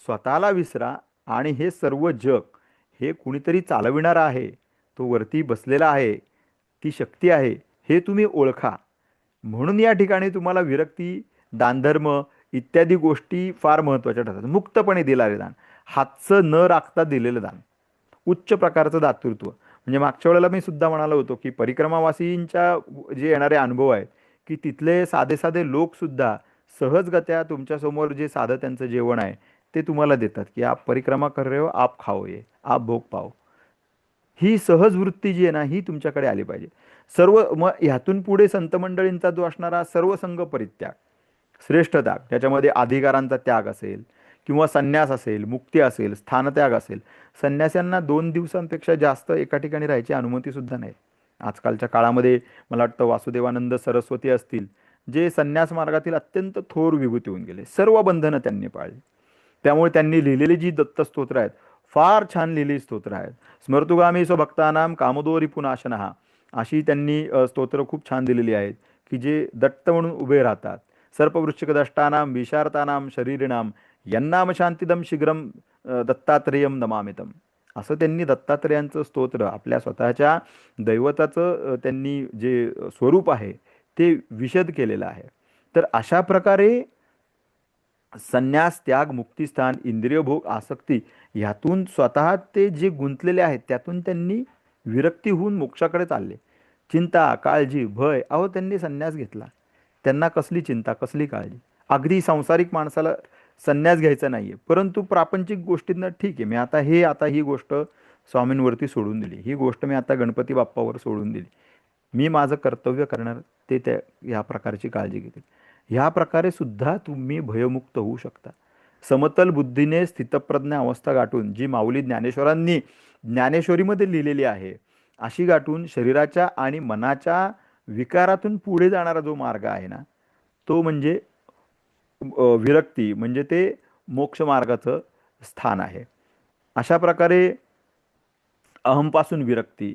स्वतःला विसरा आणि हे सर्व जग हे कुणीतरी चालविणारा आहे, तो वरती बसलेला आहे, ती शक्ती आहे, हे तुम्ही ओळखा. म्हणून या ठिकाणी तुम्हाला विरक्ती, दानधर्म इत्यादी गोष्टी फार महत्त्वाच्या ठरतात. मुक्तपणे दिलेले दान, हातचं न राखता दिलेलं दान, उच्च प्रकारचं दातृत्व. म्हणजे मागच्या वेळेला मी सुद्धा म्हणालो होतो की परिक्रमावासींच्या जे येणारे अनुभव आहेत की तिथले साधे साधे लोकसुद्धा सहजगत्या तुमच्यासमोर जे साधं त्यांचं जेवण आहे ते तुम्हाला देतात की आप परिक्रमा कर रहे हो, आप खाओ, ये आप भोग पाओ. ही सहज वृत्ती जी आहे ना, ही तुमच्याकडे आली पाहिजे. सर्व मग ह्यातून पुढे संत मंडळींचा जो असणारा सर्व संघ परित्याग, श्रेष्ठ त्याग, त्याच्यामध्ये अधिकारांचा त्याग असेल किंवा संन्यास असेल, मुक्ती असेल, स्थानत्याग असेल. संन्यास्यांना 2 दिवसांपेक्षा जास्त एका ठिकाणी राहायची अनुमतीसुद्धा नाही. आजकालच्या काळामध्ये मला वाटतं वासुदेवानंद सरस्वती असतील, जे संन्यास मार्गातील अत्यंत थोर विभूती होऊन गेले, सर्व बंधनं त्यांनी पाळली. त्यामुळे त्यांनी लिहिलेली जी दत्तस्तोत्र आहेत फार छान लिहिलेली स्तोत्र आहेत. स्मर्तुगामी स्वभक्तानाम कामदो रिपुनाशनः, अशी त्यांनी स्तोत्र खूप छान दिलेली आहेत की जे दत्त म्हणून उभे राहतात. सर्पवृश्चिकदष्टानाम विशारतानाम शरीरिणाम यन्नाम शांतिदम शीघ्रम दत्तात्रेयम नमामितम, असं त्यांनी दत्तात्रेयांचं स्तोत्र आपल्या स्वतःच्या दैवताचं त्यांनी जे स्वरूप आहे ते विशद केलेलं आहे. तर अशा प्रकारे संन्यास, त्याग, मुक्तिस्थान, इंद्रियभोग, आसक्ती ह्यातून स्वतः ते जे गुंतलेले आहेत त्यातून त्यांनी विरक्ती होऊन मोक्षाकडे चालले. चिंता, काळजी, भय, अहो त्यांनी संन्यास घेतला, त्यांना कसली चिंता, कसली काळजी. अगदी सांसारिक माणसाला संन्यास घ्यायचा नाहीये, परंतु प्रापंचिक गोष्टींना ठीक आहे, मी आता ही गोष्ट स्वामींवरती सोडून दिली, ही गोष्ट मी आता गणपती बाप्पावर सोडून दिली, मी माझं कर्तव्य करणार, ते त्या ह्या प्रकारची काळजी घेतील. ह्या प्रकारे सुद्धा तुम्ही भयमुक्त होऊ शकता. समतल बुद्धीने स्थितप्रज्ञ अवस्था गाठून, जी माऊली ज्ञानेश्वरांनी ज्ञानेश्वरीमध्ये लिहिलेली आहे, अशी गाठून शरीराच्या आणि मनाच्या विकारातून पुढे जाणारा जो मार्ग आहे ना, तो म्हणजे विरक्ती, म्हणजे ते मोक्ष मार्गाचं स्थान आहे. अशा प्रकारे अहमपासून विरक्ती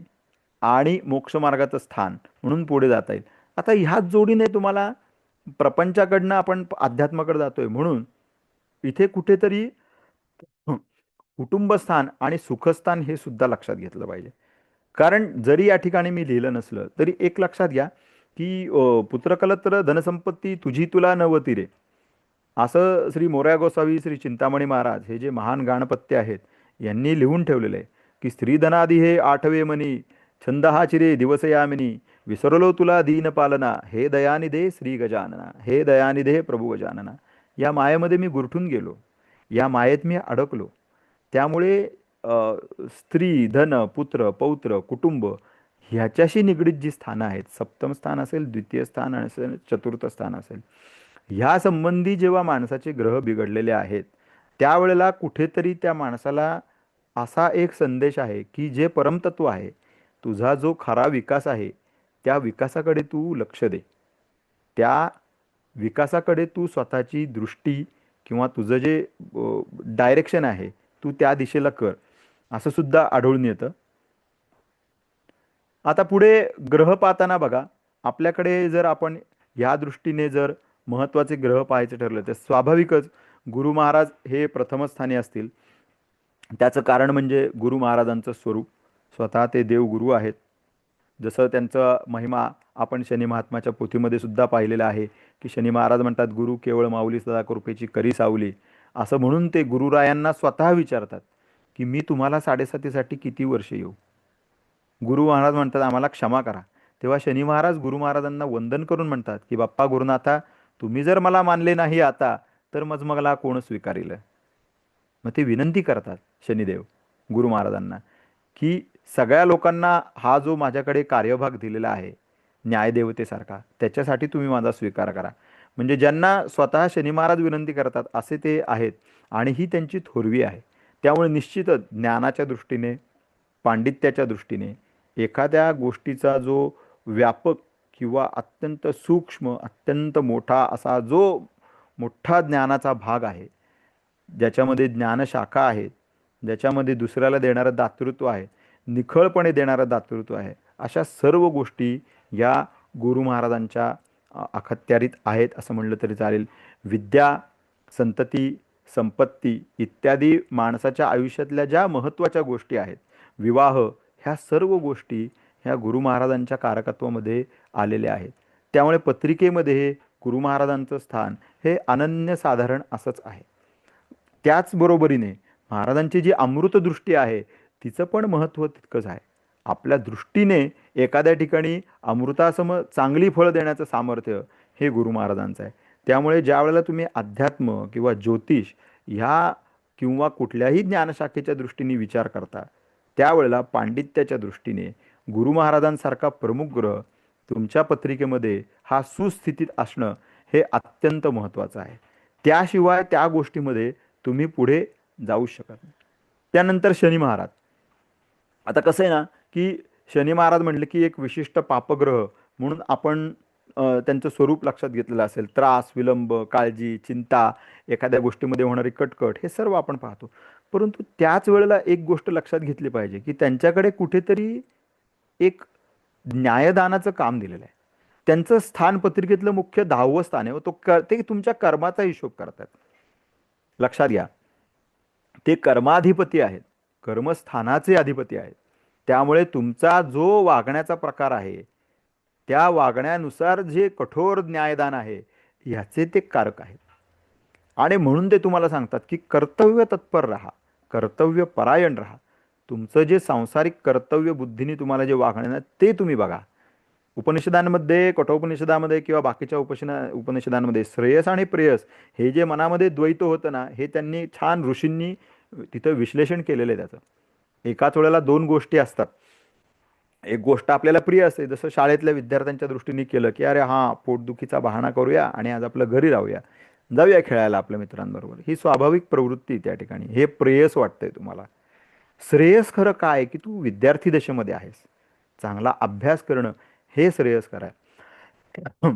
आणि मोक्ष मार्गाचं स्थान म्हणून पुढे जाता येईल. आता ह्याच जोडीने तुम्हाला प्रपंचाकडनं आपण अध्यात्माकडे जातोय म्हणून इथे कुठेतरी कुटुंबस्थान आणि सुखस्थान हे सुद्धा लक्षात घेतलं पाहिजे. कारण जरी या ठिकाणी मी लिहिलं नसलं तरी एक लक्षात घ्या की पुत्रकलत्र धनसंपत्ती तुझी तुला नवती रे, असं श्री मोरया गोसावी, श्री चिंतामणी महाराज हे जे महान गाणपत्य आहेत यांनी लिहून ठेवलेलं आहे की स्त्रीधनादी हे आठवे मनी, छंद हा चिरे दिवस यामिनी, विसरलो तुला दीन पालना, हे दयानिधे श्री गजानना, हे दयानिधे प्रभू गजानना. या मायेमध्ये मी गुरठून गेलो, या मायेत मी अडकलो. त्यामुळे स्त्री, धन, पुत्र, पौत्र, कुटुंब ह्याच्याशी निगडीत जी स्थानं आहेत, सप्तम स्थान असेल, द्वितीय स्थान असेल, चतुर्थ स्थान असेल, ह्या संबंधी जेव्हा माणसाचे ग्रह बिघडलेले आहेत त्यावेळेला कुठेतरी त्या माणसाला असा एक संदेश आहे की जे परमतत्व आहे, तुझा जो खरा विकास आहे, त्या विकासाकडे तू लक्ष दे. त्या विकासाकडे तू स्वतःची दृष्टी किंवा तुझं जे डायरेक्शन आहे तू त्या दिशेला कर, असं सुद्धा आढळून येतं. आता पुढे ग्रह पाहताना बघा, आपल्याकडे जर आपण या दृष्टीने जर महत्त्वाचे ग्रह पाहायचे ठरलं तर स्वाभाविकच गुरु महाराज हे प्रथम स्थानी असतील. त्याचं कारण म्हणजे गुरु महाराजांचं स्वरूप, स्वतः ते देवगुरु आहेत. जसं त्यांचा महिमा आपण शनी महात्म्याच्या पोथीमध्ये सुद्धा पाहिलेला आहे की शनी महाराज म्हणतात, गुरु केवळ माऊली सदा कृपेची करी सावली. असं म्हणून ते गुरुरायांना स्वतः विचारतात की मी तुम्हाला 7.5 किती वर्ष येऊ. गुरु महाराज म्हणतात आम्हाला क्षमा करा. तेव्हा शनी महाराज गुरु महाराजांना वंदन करून म्हणतात की बाप्पा गुरुनाथा, तुम्ही जर मला मानले नाही आता तर मग मला कोण स्वीकारेल. मग ते विनंती करतात शनिदेव गुरु महाराजांना की सगळ्या लोकांना हा जो माझ्याकडे कार्यभाग दिलेला आहे न्यायदेवतेसारखा, त्याच्यासाठी तुम्ही माझा स्वीकार करा. म्हणजे ज्यांना स्वतः शनी महाराज विनंती करतात असे ते आहेत आणि ही त्यांची थोरवी आहे. त्यामुळे निश्चितच ज्ञानाच्या दृष्टीने, पांडित्याच्या दृष्टीने एखाद्या गोष्टीचा जो व्यापक किंवा अत्यंत सूक्ष्म, अत्यंत मोठा असा जो मोठा ज्ञानाचा भाग आहे, ज्याच्यामध्ये ज्ञानशाखा आहेत, ज्याच्यामध्ये दुसऱ्याला देणारं दातृत्व आहे, निखळपणे देणारं दातृत्व आहे, अशा सर्व गोष्टी या गुरु महाराजांच्या अखत्यारीत आहेत असं म्हणलं तरी चालेल. विद्या, संतती, संपत्ती इत्यादी माणसाच्या आयुष्यातल्या ज्या महत्त्वाच्या गोष्टी आहेत, विवाह, ह्या सर्व गोष्टी ह्या गुरु महाराजांच्या कारकत्वामध्ये आलेल्या आहेत. त्यामुळे पत्रिकेमध्ये गुरु महाराजांचं स्थान हे अनन्यसाधारण असंच आहे. त्याचबरोबरीने महाराजांची जी अमृतदृष्टी आहे तिचं पण महत्त्व तितकंच आहे. आपल्या दृष्टीने एखाद्या ठिकाणी अमृतासम चांगली फळ देण्याचं सामर्थ्य हे गुरु महाराजांचं आहे. त्यामुळे ज्या वेळेला तुम्ही अध्यात्म किंवा ज्योतिष ह्या किंवा कुठल्याही ज्ञानशाखेच्या दृष्टीने विचार करता, त्यावेळेला पांडित्याच्या दृष्टीने गुरु महाराजांसारखा प्रमुख ग्रह तुमच्या पत्रिकेमध्ये हा सुस्थितीत असणं हे अत्यंत महत्त्वाचं आहे. त्याशिवाय त्या गोष्टीमध्ये तुम्ही पुढे जाऊ शकत नाही. त्यानंतर शनी महाराज. आता कसं आहे ना की शनी महाराज म्हटलं की एक विशिष्ट पापग्रह म्हणून आपण त्यांचं स्वरूप लक्षात घेतलेलं असेल. त्रास, विलंब, काळजी, चिंता, एखाद्या गोष्टीमध्ये होणारी कटकट हे सर्व आपण पाहतो. परंतु त्याच वेळेला एक गोष्ट लक्षात घेतली पाहिजे की त्यांच्याकडे कुठेतरी एक न्यायदानाचं काम दिलेलं आहे. त्यांचं स्थान पत्रिकेतलं मुख्य 10वं स्थान आहे. ते तुमच्या कर्माचा हिशोब करतात. लक्षात घ्या, ते कर्माधिपती आहेत, कर्मस्थानाचे अधिपती आहेत. त्यामुळे तुमचा जो वागण्याचा प्रकार आहे त्या वागण्यानुसार जे कठोर न्यायदान आहे ह्याचे ते कारक आहेत. आणि म्हणून ते तुम्हाला सांगतात की कर्तव्य तत्पर राहा, कर्तव्य परायण राहा. तुमचं जे सांसारिक कर्तव्य बुद्धीने तुम्हाला जे वागणं ते तुम्ही बघा. उपनिषदांमध्ये, कठोपनिषदामध्ये किंवा बाकीच्या उपनिषदांमध्ये श्रेयस आणि प्रेयस हे जे मनामध्ये द्वैत होतं ना, हे त्यांनी छान ऋषींनी तिथं विश्लेषण केलेलं आहे त्याचं. एकाच वेळेला दोन गोष्टी असतात एक गोष्ट आपल्याला प्रिय असते, जसं शाळेतल्या विद्यार्थ्यांच्या दृष्टीने केलं की अरे हां, पोटदुखीचा बहाणा करूया आणि आज आपलं घरी राहूया, जाऊया खेळायला आपल्या मित्रांबरोबर. ही स्वाभाविक प्रवृत्ती त्या ठिकाणी. हे प्रेयस वाटतंय तुम्हाला. श्रेयस खरं काय आहे, की तू विद्यार्थी दशेमध्ये आहेस. चांगला अभ्यास करणं हे श्रेयस्कर आहे.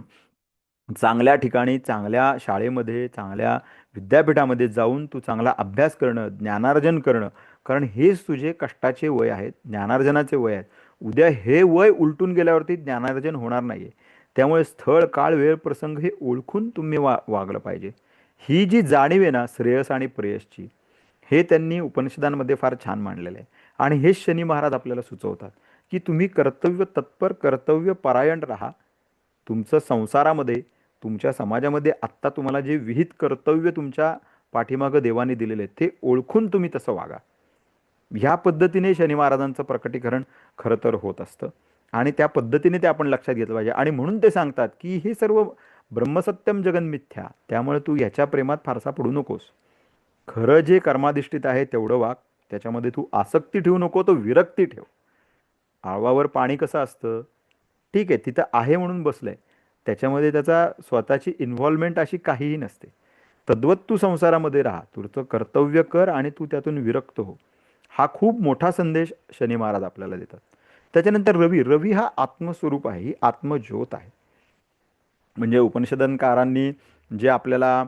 चांगल्या ठिकाणी, चांगल्या शाळेमध्ये, चांगल्या विद्यापीठामध्ये जाऊन तू चांगला अभ्यास करणं, ज्ञानार्जन करणं, कारण हेच तुझे कष्टाचे वय आहेत, ज्ञानार्जनाचे वय आहेत. उद्या हे वय उलटून गेल्यावरती ज्ञानार्जन होणार नाहीये. त्यामुळे स्थळ, काळ, वेळ, प्रसंग हे ओळखून तुम्ही वागलं पाहिजे. ही जी जाणीव आहे ना श्रेयस आणि प्रेयसची, हे त्यांनी उपनिषदांमध्ये फार छान मांडलेलं आहे. आणि हेच शनी महाराज आपल्याला सुचवतात, की तुम्ही कर्तव्य तत्पर, कर्तव्य परायण राहा. तुमचं संसारामध्ये, तुमच्या समाजामध्ये आत्ता तुम्हाला जे विहित कर्तव्य तुमच्या पाठीमागं देवाने दिलेले आहेत, ते ओळखून तुम्ही तसं वागा. ह्या पद्धतीने शनी महाराजांचं प्रकटीकरण खरं तर होत असतं आणि त्या पद्धतीने ते आपण लक्षात घेतलं पाहिजे. आणि म्हणून ते सांगतात की हे सर्व ब्रह्मसत्यम जगन्मिथ्या, त्यामुळे तू याच्या प्रेमात फारसा पडू नकोस. खरं जे कर्माधिष्ठित आहे तेवढं वाग, त्याच्यामध्ये तू आसक्ती ठेवू नको, तो विरक्ती ठेव. आळवावर पाणी कसं असतं, ठीक आहे तिथं आहे म्हणून बसलंय, त्याच्यामध्ये त्याचा स्वतःची इन्व्हॉल्वमेंट अशी काहीही नसते. तद्वत तू संसारामध्ये राहा, तुझं कर्तव्य कर आणि तू त्यातून विरक्त हो. हा खूप मोठा संदेश शनी महाराज आपल्याला देतात. त्याच्यानंतर रवी. रवी हा आत्मस्वरूप आहे, ही आत्मज्योत आहे. म्हणजे उपनिषदकारांनी जे आपल्याला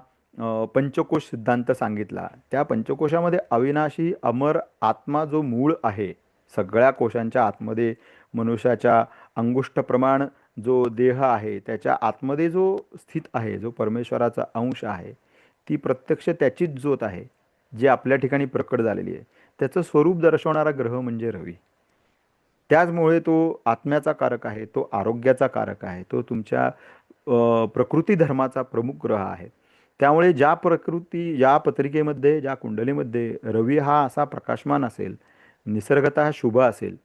पंचकोश सिद्धांत सांगितला, त्या पंचकोशामध्ये अविनाशी अमर आत्मा जो मूळ आहे, सगळ्या कोशांच्या आतमध्ये मनुष्याच्या अंगुष्ठप्रमाण जो देह आहे त्याच्या आतमध्ये जो स्थित आहे, जो परमेश्वराचा अंश आहे, ती प्रत्यक्ष त्याचीच ज्योत आहे जी आपल्या ठिकाणी प्रकट झालेली आहे. त्याचं स्वरूप दर्शवणारा ग्रह म्हणजे रवी. त्याचमुळे तो आत्म्याचा कारक आहे, तो आरोग्याचा कारक आहे, तो तुमच्या प्रकृती धर्माचा प्रमुख ग्रह आहे. त्यामुळे ज्या पत्रिकेमध्ये, ज्या कुंडलीमध्ये रवी हा असा प्रकाशमान असेल, निसर्गतः शुभ असेल,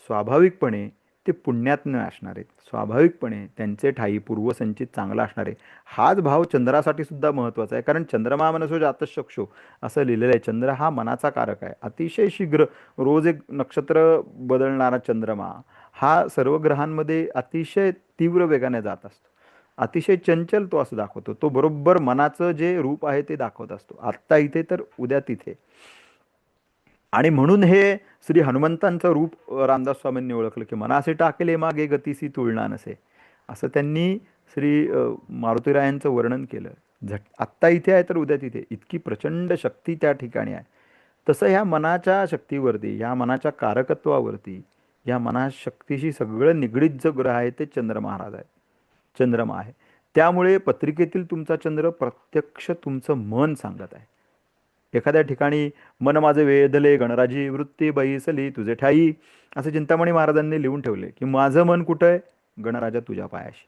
स्वाभाविकपणे ते पुण्यात्म्य असणार आहेत, स्वाभाविकपणे त्यांचे ठायी पूर्वसंचित चांगला असणार आहे. हाच भाव चंद्रासाठी सुद्धा महत्त्वाचा आहे, कारण चंद्रमा मनसो जातचक्षु असं लिहिलेलं आहे. चंद्र हा मनाचा कारक आहे. अतिशय शीघ्र रोज एक नक्षत्र बदलणारा चंद्रमा हा सर्व ग्रहांमध्ये अतिशय तीव्र वेगाने जात असतो. अतिशय चंचल तो असं दाखवतो. तो बरोबर मनाचं जे रूप आहे ते दाखवत असतो, आत्ता इथे तर उद्या तिथे. आणि म्हणून हे श्री हनुमंतांचं रूप रामदास स्वामींनी ओळखलं, की मनासे टाकले मागे गतीसी तुलना नसे, असं त्यांनी श्री मारुतीरायांचं वर्णन केलं. आत्ता इथे आहे तर उद्या तिथे, इतकी प्रचंड शक्ती त्या ठिकाणी आहे. तसं ह्या मनाच्या शक्तीवरती, ह्या मनाच्या कारकत्वावरती, ह्या मनाशक्तीशी सगळं निगडीत जो ग्रह आहे ते चंद्र महाराज आहे, चंद्रमा आहे. त्यामुळे पत्रिकेतील तुमचा चंद्र प्रत्यक्ष तुमचं मन सांगत आहे. एखाद्या ठिकाणी मन माझे वेधले गणराजी वृत्ती बैसली तुझे ठाई, असं चिंतामणी महाराजांनी लिहून ठेवले, की माझं मन कुठं आहे, गणराजा तुझ्या पायाशी.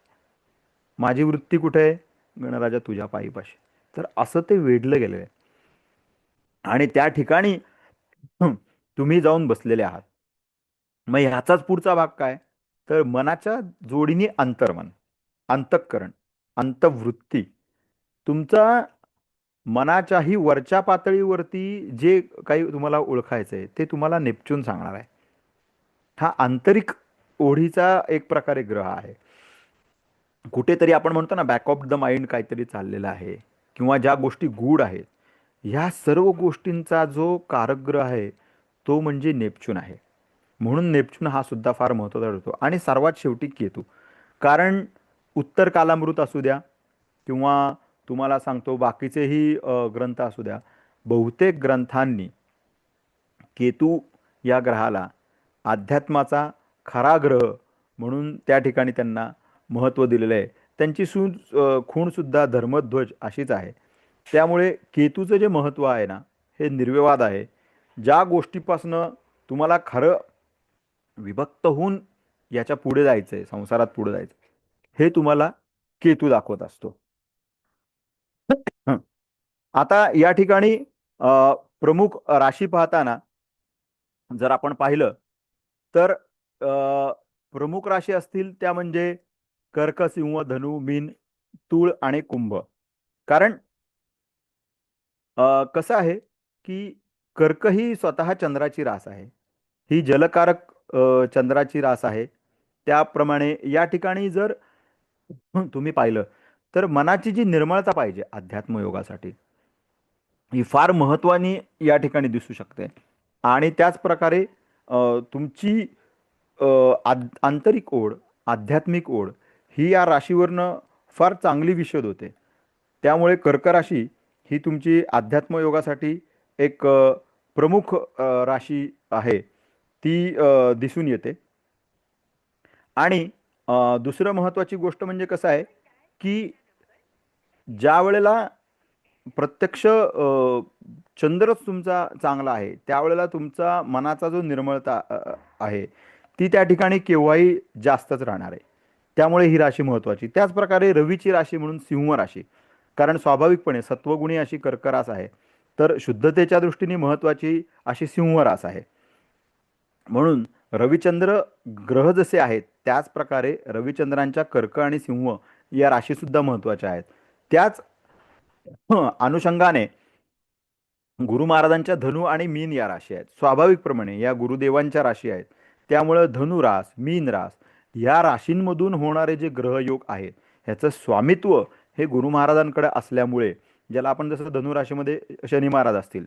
माझी वृत्ती कुठे आहे, गणराजा तुझ्या पायीपाशी. तर असं ते वेढलं गेलेलं आहे. आणि त्या ठिकाणी तुम्ही जाऊन बसलेले आहात. मग ह्याचाच पुढचा भाग काय, तर मनाच्या जोडीने अंतर्मन, अंतःकरण, अंतवृत्ती. तुमचा मनाच्याही वरच्या पातळीवरती जे काही तुम्हाला ओळखायचं आहे ते तुम्हाला नेपच्यून सांगणार आहे. हा आंतरिक ओढीचा एक प्रकारे ग्रह आहे. कुठेतरी आपण म्हणतो ना बॅक ऑफ द माइंड काहीतरी चाललेलं आहे, किंवा ज्या गोष्टी गूढ आहेत, ह्या सर्व गोष्टींचा जो कारकग्रह आहे तो म्हणजे नेपच्यून आहे. म्हणून नेपच्यून हा सुद्धा फार महत्त्वाचा ठरतो. आणि सर्वात शेवटी केतू. कारण उत्तर कालामृत असू द्या किंवा तुम्हाला सांगतो बाकीचेही ग्रंथ असू द्या, बहुतेक ग्रंथांनी केतू या ग्रहाला अध्यात्माचा खरा ग्रह म्हणून त्या ठिकाणी त्यांना महत्त्व दिलेलं आहे. त्यांची खूणसुद्धा धर्मध्वज अशीच आहे. त्यामुळे केतूचं जे महत्त्व आहे ना हे निर्विवाद आहे. ज्या गोष्टीपासनं तुम्हाला खरं विभक्त होऊन याच्या पुढे जायचं आहे, संसारात पुढे जायचं, हे तुम्हाला केतू दाखवत असतो. आता या ठिकाणी प्रमुख राशी पाहताना जर आपण पाहिलं तर प्रमुख राशी असतील त्या म्हणजे कर्क, सिंह, धनु, मीन, तूळ आणि कुंभ. कारण कसं आहे की कर्क ही स्वतः चंद्राची रास आहे, ही जलकारक चंद्राची रास आहे. त्याप्रमाणे या ठिकाणी जर तुम्ही पाहिलं तर मनाची जी निर्मळता पाहिजे अध्यात्म योगासाठी ही फार महत्त्वानी या ठिकाणी दिसू शकते. आणि त्याच प्रकारे तुमची आंतरिक ओढ, आध्यात्मिक ओढ ही या राशीवरनं फार चांगली विशद होते. त्यामुळे कर्क राशी ही तुमची अध्यात्म योगासाठी एक प्रमुख राशी आहे, ती दिसून येते. आणि दुसरं महत्त्वाची गोष्ट म्हणजे कसं आहे, की ज्या वेळेला प्रत्यक्ष चंद्रच तुमचा चांगला आहे, त्यावेळेला तुमचा मनाचा जो निर्मळता आहे ती त्या ठिकाणी केव्हाही जास्तच राहणार आहे. त्यामुळे ही राशी महत्त्वाची. त्याचप्रकारे रवीची राशी म्हणून सिंह राशी, कारण स्वाभाविकपणे सत्वगुणी अशी कर्क रास आहे, तर शुद्धतेच्या दृष्टीने महत्त्वाची अशी सिंह रास आहे. म्हणून रविचंद्र ग्रह जसे आहेत त्याच प्रकारे रविचंद्रांच्या कर्क आणि सिंह या राशीसुद्धा महत्त्वाच्या आहेत. त्याच अनुषंगाने गुरु महाराजांच्या धनु आणि मीन या राशी आहेत. स्वाभाविकप्रमाणे या गुरुदेवांच्या राशी आहेत. त्यामुळं धनुरास, मीन रास या राशींमधून होणारे जे ग्रहयोग आहेत ह्याचं स्वामित्व हे गुरु महाराजांकडे असल्यामुळे, ज्याला आपण जसं धनुराशीमध्ये शनी महाराज असतील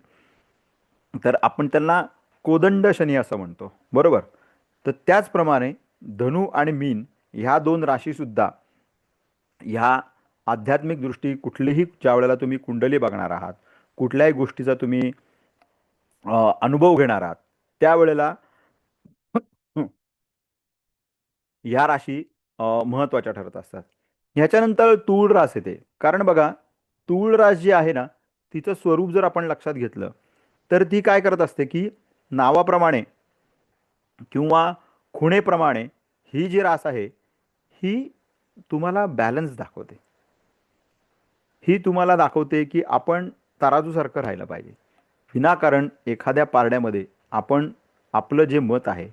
तर आपण त्यांना कोदंड शनी असं म्हणतो, बरोबर. तर त्याचप्रमाणे धनु आणि मीन ह्या दोन राशीसुद्धा ह्या आध्यात्मिक दृष्टी कुठलीही ज्या वेळेला तुम्ही कुंडली बघणार आहात, कुठल्याही गोष्टीचा तुम्ही अनुभव घेणार आहात, त्यावेळेला ह्या राशी महत्त्वाच्या ठरत असतात. ह्याच्यानंतर तूळ रास येते. कारण बघा, तूळ रास जी आहे ना तिचं स्वरूप जर आपण लक्षात घेतलं तर ती काय करत असते की नावाप्रमाणे किंवा खुणेप्रमाणे ही जी रास आहे ही तुम्हाला बॅलन्स दाखवते. ही तुम्हाला दाखवते की आपण तराजूसारखं राहिलं पाहिजे. विनाकारण एखाद्या पारड्यामध्ये आपण आपलं जे मत आहे,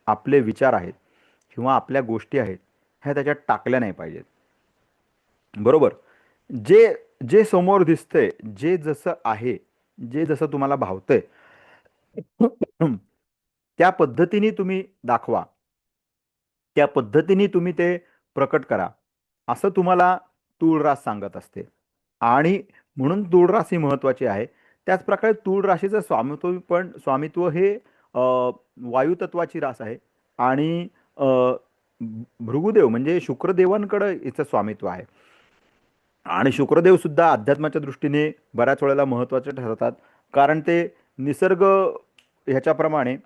आपले विचार आहेत किंवा आपल्या गोष्टी आहेत ह्या त्याच्यात टाकल्या नाही पाहिजेत, बरोबर. जे जे समोर दिसतंय, जे जसं आहे, जे जसं तुम्हाला भावतंय त्या पद्धतीने तुम्ही दाखवा, त्या पद्धतीने तुम्ही ते प्रकट करा, असं तुम्हाला तूळ रास सांगत असते. आणि म्हणून तूळ रास ही महत्त्वाची आहे. त्याचप्रकारे तूळ राशीचं स्वामित्व हे वायुतत्वाची रास आहे. आणि भृगुदेव म्हणजे शुक्रदेवांकडे याचं स्वामित्व आहे. आणि शुक्रदेव सुद्धा अध्यात्माच्या दृष्टीने बऱ्याच वेळेला महत्त्वाचे ठरतात, कारण ते निसर्ग ह्याच्याप्रमाणे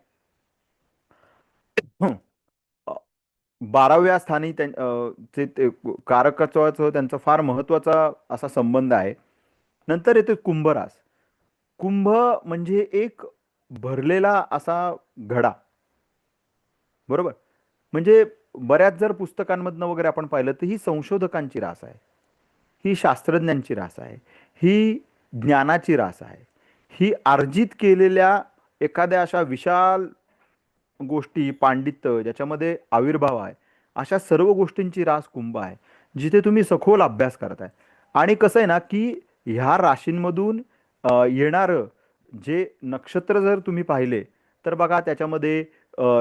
12व्या स्थानी ते कारकत्वाचं त्यांचा फार महत्त्वाचा असा संबंध आहे. नंतर येते कुंभरास. कुंभ म्हणजे एक भरलेला असा घडा, बरोबर. म्हणजे बऱ्याच जर पुस्तकांमधनं वगैरे आपण पाहिलं तर ही संशोधकांची रास आहे, ही शास्त्रज्ञांची रास आहे, ही ज्ञानाची रास आहे, ही अर्जित केलेल्या एखाद्या अशा विशाल गोष्टी, पांडित्य ज्याच्यामध्ये आविर्भाव आहे, अशा सर्व गोष्टींची रास कुंभ आहे, जिथे तुम्ही सखोल अभ्यास करताय. आणि कसं आहे ना की ह्या राशींमधून येणारं जे नक्षत्र जर तुम्ही पाहिले तर बघा त्याच्यामध्ये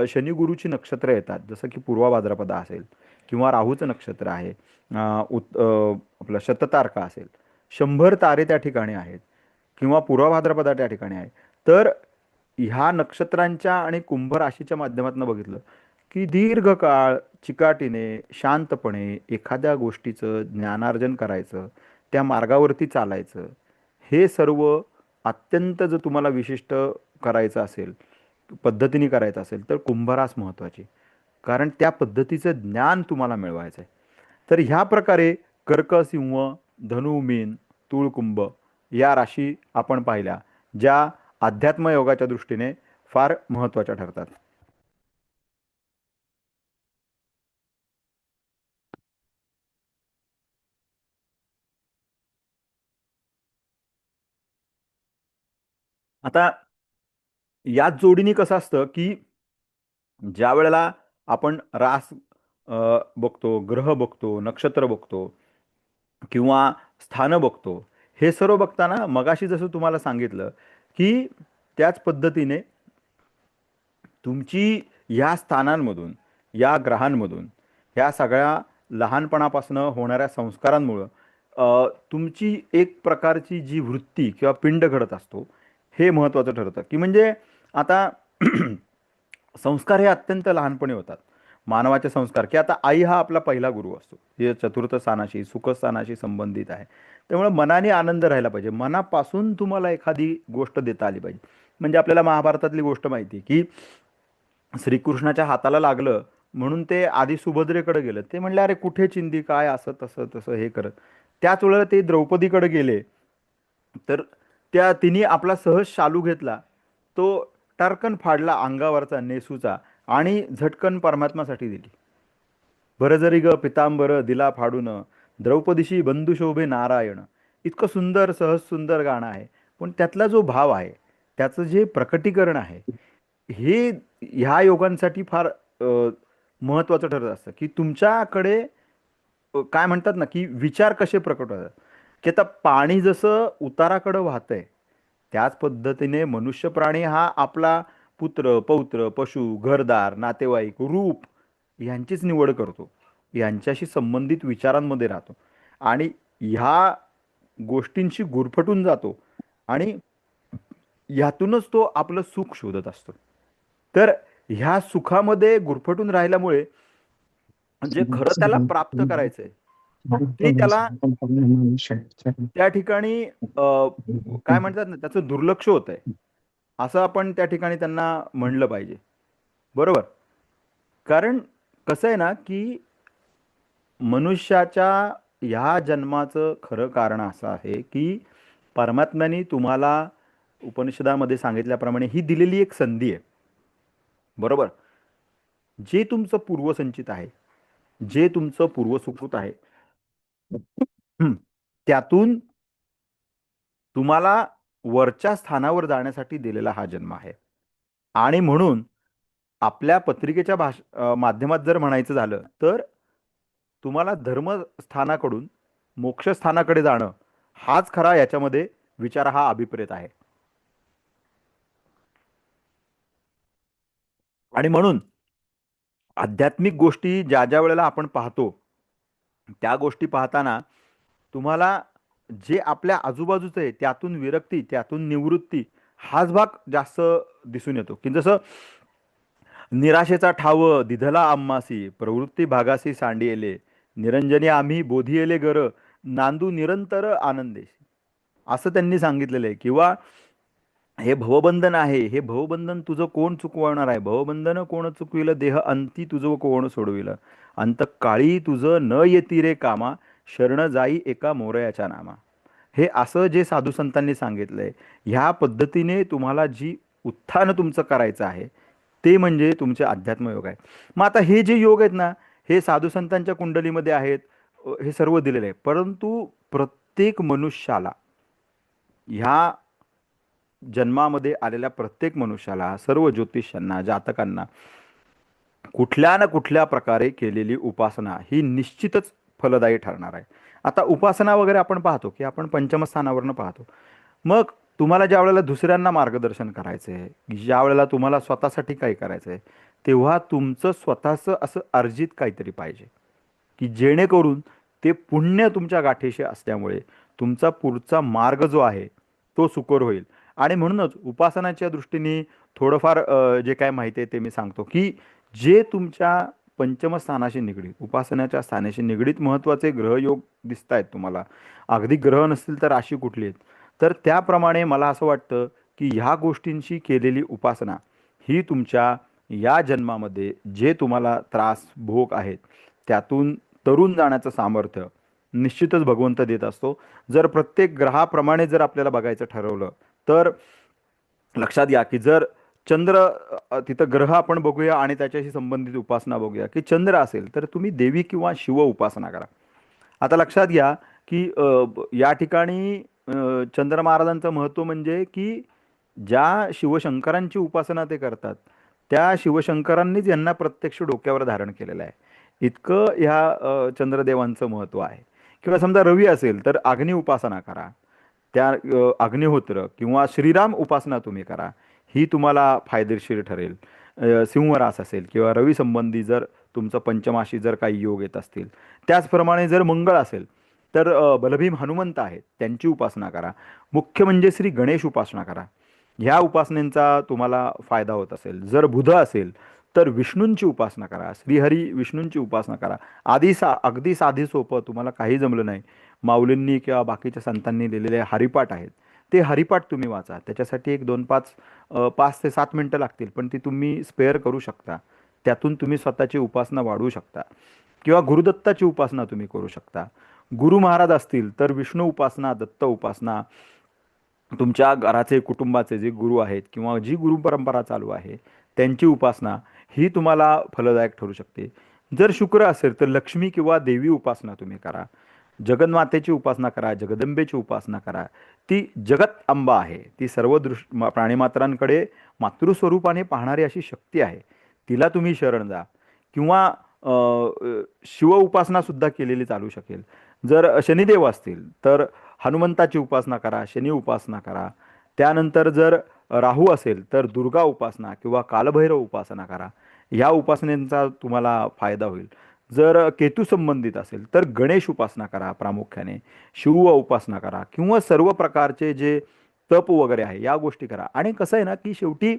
शनी गुरुची नक्षत्र येतात, जसं की पूर्वा भाद्रपदा असेल किंवा राहूचं नक्षत्र आहे, आपलं शततारका असेल, 100 तारे त्या ठिकाणी आहेत किंवा पूर्वा भाद्रपदा त्या ठिकाणी आहे. तर ह्या नक्षत्रांच्या आणि कुंभ राशीच्या माध्यमातून बघितलं की दीर्घकाळ चिकाटीने शांतपणे एखाद्या गोष्टीचं ज्ञानार्जन करायचं, त्या मार्गावरती चालायचं, हे सर्व अत्यंत जर तुम्हाला विशिष्ट करायचं असेल, पद्धतीने करायचं असेल तर कुंभरास महत्त्वाची, कारण त्या पद्धतीचं ज्ञान तुम्हाला मिळवायचं आहे. तर ह्या प्रकारे कर्क, सिंह, धनु, मीन, तूळ, कुंभ या राशी आपण पाहिल्या, ज्या अध्यात्म योगाच्या दृष्टीने फार महत्त्वाच्या ठरतात. आता याच जोडीने कसं असतं की ज्या वेळेला आपण रास बघतो, ग्रह बघतो, नक्षत्र बघतो किंवा स्थानं बघतो, हे सर्व बघताना मगाशी जसं तुम्हाला सांगितलं की त्याच पद्धतीने तुमची या स्थानांमधून, या ग्रहांमधून, ह्या सगळ्या लहानपणापासून होणाऱ्या संस्कारांमुळं तुमची एक प्रकारची जी वृत्ती किंवा पिंड घडत असतो, हे महत्त्वाचं ठरतं. की म्हणजे आता संस्कार हे अत्यंत लहानपणी होतात. मानवाचे संस्कार, की आता आई हा आपला पहिला गुरु असतो, जे चतुर्थ स्थानाशी, सुखस्थानाशी संबंधित आहे. त्यामुळे मनाने आनंद राहायला पाहिजे. मनापासून तुम्हाला एखादी गोष्ट देता आली पाहिजे. म्हणजे आपल्याला महाभारतातली गोष्ट माहिती आहे, की श्रीकृष्णाच्या हाताला लागलं म्हणून ते आधी सुभद्रेकडे गेलं. ते म्हणले, अरे कुठे चिंदी, काय असं तसं तसं हे करत. त्याच वेळेला ते द्रौपदीकडे गेले, तर तिने आपला सहज शालू घेतला, तो टरकन फाडला अंगावरचा नेसूचा आणि झटकन परमात्मासाठी दिली. बरं जरी ग पितांबर दिला फाडून, द्रौपदीशी बंधुशोभे नारायण. इतकं सुंदर, सहज सुंदर गाणं आहे. पण त्यातला जो भाव आहे, त्याचं जे प्रकटीकरण आहे, हे ह्या योगांसाठी फार महत्त्वाचं ठरत असतं. की तुमच्याकडे काय म्हणतात ना, की विचार कसे प्रकट होतात. की आता पाणी जसं उताराकडं वाहतंय, त्याच पद्धतीने मनुष्य प्राणी हा आपला पुत्र, पौत्र, पशु, घरदार, नातेवाईक, रूप यांचीच निवड करतो. यांच्याशी संबंधित विचारांमध्ये राहतो आणि ह्या गोष्टींशी गुरफटून जातो आणि यातूनच तो आपलं सुख शोधत असतो. तर ह्या सुखामध्ये गुरफटून राहिल्यामुळे जे खरं त्याला प्राप्त करायचंय, ते त्याला त्या ठिकाणी काय म्हणतात ना, त्याचं दुर्लक्ष होत आहे, असं आपण त्या ठिकाणी त्यांना म्हणलं पाहिजे. बरोबर. कारण कसं आहे ना, की मनुष्याच्या ह्या जन्माचं खरं कारण असं आहे, की परमात्म्याने तुम्हाला उपनिषदामध्ये सांगितल्याप्रमाणे ही दिलेली एक संधी आहे. बरोबर. जे तुमचं पूर्वसंचित आहे, जे तुमचं पूर्वसुकृत आहे, त्यातून तुम्हाला वरच्या स्थानावर जाण्यासाठी दिलेला हा जन्म आहे. आणि म्हणून आपल्या पत्रिकेच्या माध्यमात जर म्हणायचं झालं, तर तुम्हाला धर्मस्थानाकडून मोक्षस्थानाकडे जाणं, हाच खरा याच्यामध्ये विचार, हा अभिप्रेत आहे. आणि म्हणून आध्यात्मिक गोष्टी ज्या ज्या वेळेला आपण पाहतो, त्या गोष्टी पाहताना तुम्हाला जे आपल्या आजूबाजूचं आहे त्यातून विरक्ती, त्यातून निवृत्ती, हाच भाग जास्त दिसून येतो. की जसं निराशेचा ठाव दिधला आम्हासी, प्रवृत्ती भागासी सांडियेले, निरंजनी आम्ही बोधियेले गर, नांदू निरंतर आनंदेशी, असं त्यांनी सांगितलेलं आहे. किंवा हे भवबंधन आहे, हे भवबंधन तुझं कोण चुकवणार आहे, भवबंधन कोण चुकविलं, देह अंती तुझं कोण सोडविलं, अंत काळी तुझं न येती रे कामा, शरण जाई एका मोरयाच्या नामा. हे असं जे साधू संतांनी सांगितलंय, ह्या पद्धतीने तुम्हाला जी उत्थान तुमचं करायचं आहे, ते म्हणजे तुमचे अध्यात्मयोग आहे. मग आता हे जे योग आहेत ना, हे साधू संतांच्या कुंडलीमध्ये आहेत, हे सर्व दिलेले आहे. परंतु प्रत्येक मनुष्याला, ह्या जन्मामध्ये आलेल्या प्रत्येक मनुष्याला, सर्व ज्योतिषांना, जातकांना कुठल्या ना कुठल्या प्रकारे केलेली उपासना ही निश्चितच फलदायी ठरणार आहे. आता उपासना वगैरे आपण पाहतो, की आपण पंचमस्थानावरनं पाहतो. मग तुम्हाला ज्या वेळेला दुसऱ्यांना मार्गदर्शन करायचं आहे, ज्या वेळेला तुम्हाला स्वतःसाठी काही करायचं आहे, तेव्हा तुमचं स्वतःचं असं अर्जित काहीतरी पाहिजे, की जेणेकरून ते पुण्य तुमच्या गाठीशी असल्यामुळे तुमचा पुढचा मार्ग जो आहे तो सुकर होईल. आणि म्हणूनच उपासनाच्या दृष्टीने थोडंफार जे काय माहिती आहे ते मी सांगतो, की जे तुमच्या पंचम स्थानाशी निगडीत, उपासनाच्या स्थानाशी निगडीत महत्त्वाचे ग्रहयोग दिसत आहेत तुम्हाला. अगदी ग्रह नसतील तर राशी कुठली आहेत, तर त्याप्रमाणे मला असं वाटतं, की ह्या गोष्टींची केलेली उपासना ही तुमच्या या जन्मामध्ये जे तुम्हाला त्रास, भोग आहेत, त्यातून तरुण जाण्याचं सामर्थ्य निश्चितच भगवंत देत असतो. जर प्रत्येक ग्रहाप्रमाणे जर आपल्याला बघायचं ठरवलं, तर लक्षात घ्या, की जर चंद्र, तिथं ग्रह आपण बघूया आणि त्याच्याशी संबंधित उपासना बघूया, की चंद्र असेल तर तुम्ही देवी किंवा शिव उपासना करा. आता लक्षात घ्या, की या ठिकाणी चंद्र महाराजांचं महत्त्व म्हणजे, की ज्या शिवशंकरांची उपासना ते करतात, त्या शिवशंकरांनीच यांना प्रत्यक्ष डोक्यावर धारण केलेलं आहे. इतकं ह्या चंद्रदेवांचं महत्त्व आहे. किंवा समजा रवी असेल तर अग्नी उपासना करा, त्या अग्निहोत्र किंवा श्रीराम उपासना तुम्ही करा, ही तुम्हाला फायदेशीर ठरेल. सिंह रास असेल किंवा रवी संबंधी जर तुमचं पंचमाशी जर काही योग येत असतील, त्याचप्रमाणे जर मंगळ असेल तर बलभीम हनुमंत आहेत त्यांची उपासना करा. मुख्य म्हणजे श्री गणेश उपासना करा. ह्या उपासनेचा तुम्हाला फायदा होत असेल. जर बुध असेल तर विष्णूंची उपासना करा. श्रीहरी विष्णूंची उपासना करा. अगदी साधी सोपं, तुम्हाला काही जमलं नाही, माऊलींनी किंवा बाकीच्या संतांनी लिहिलेले हरिपाठ आहेत, ते हरिपाठ तुम्ही वाचा. त्याच्यासाठी एक 5 ते 7 मिनटं लागतील, पण ती तुम्ही स्पेअर करू शकता. त्यातून तुम्ही स्वतःची उपासना वाढवू शकता. किंवा गुरुदत्ताची उपासना तुम्ही करू शकता. गुरु महाराज असतील तर विष्णू उपासना, दत्त उपासना, तुमच्या घराचे कुटुंबाचे जे गुरु आहेत किंवा जी गुरु परंपरा चालू आहे त्यांची उपासना ही तुम्हाला फलदायक ठरू शकते. जर शुक्र असेल तर लक्ष्मी किंवा देवी उपासना तुम्ही करा. जगन्मातेची उपासना करा, जगदंबेची उपासना करा. ती जगत अंबा आहे. ती सर्व प्राणीमात्रांकडे मातृस्वरूपाने पाहणारी अशी शक्ती आहे. तिला तुम्ही शरण जा. किंवा शिव उपासना सुद्धा केलेली चालू शकेल. जर शनिदेव असतील तर हनुमंताची उपासना करा, शनी उपासना करा. त्यानंतर जर राहू असेल तर दुर्गा उपासना किंवा कालभैरव उपासना करा. ह्या उपासनेचा तुम्हाला फायदा होईल. जर केतू संबंधित असेल तर गणेश उपासना करा प्रामुख्याने, शिव उपासना करा किंवा सर्व प्रकारचे जे तप वगैरे आहे या गोष्टी करा. आणि कसं आहे ना की शेवटी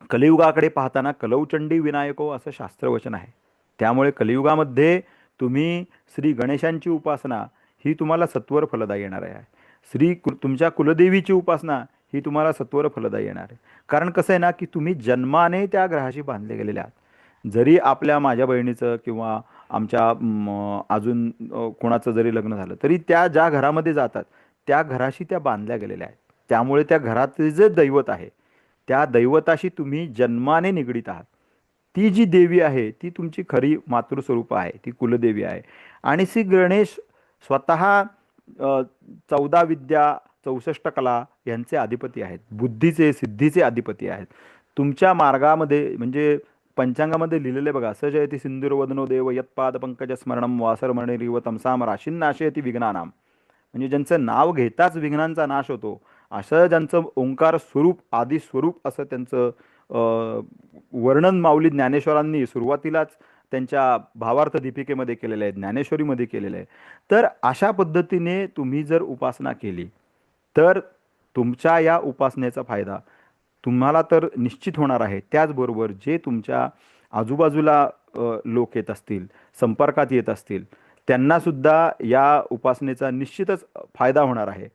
कलियुगाकडे पाहताना कलौचंडी विनायको असं शास्त्रवचन आहे. त्यामुळे कलियुगामध्ये तुम्ही श्री गणेशांची उपासना ही तुम्हाला सत्वर फलदायी येणार आहे. तुमच्या कुलदेवीची उपासना ही तुम्हाला सत्वर फलदायी येणार आहे. कारण कसं आहे ना की तुम्ही जन्माने त्या ग्रहाशी बांधले गेलेले आहात. जरी माझ्या बहिणीचं किंवा आमच्या अजून कोणाचं जरी लग्न झालं तरी त्या ज्या घरामध्ये जातात त्या घराशी त्या बांधल्या गेलेल्या आहेत. त्यामुळे त्या घरात जे दैवत आहे त्या दैवताशी तुम्ही जन्माने निगडीत आहात. ती जी देवी आहे ती तुमची खरी मातृस्वरूप आहे, ती कुलदेवी आहे. आणि श्री गणेश स्वतः 14 विद्या 64 कला यांचे अधिपती आहेत. बुद्धीचे, सिद्धीचे अधिपती आहेत. तुमच्या मार्गामध्ये म्हणजे पंचांगामध्ये लिहिलेले बघा, सजयती सिंधुर्वदनो देव यत्पाद पंकज स्मरणम वासरमणिरिव तमसाम राशीन्नाशयती विघ्नानाम. म्हणजे ज्यांचं नाव घेताच विघ्नांचा नाश होतो असं ज्यांचं ओंकार स्वरूप आदी स्वरूप असं त्यांचं वर्णन माऊली ज्ञानेश्वरांनी सुरुवातीलाच त्यांच्या भावार्थ दीपिकेमध्ये केलेलं आहे, ज्ञानेश्वरीमध्ये केलेलं आहे. तर अशा पद्धतीने तुम्ही जर उपासना केली तर तुमच्या या उपासनेचा फायदा तुम्हाला तर निश्चित होणार आहे. त्याचबरोबर जे तुमच्या आजूबाजूला लोक येत असतील, संपर्कात येत असतील, त्यांनासुद्धा या उपासनेचा निश्चितच फायदा होणार आहे.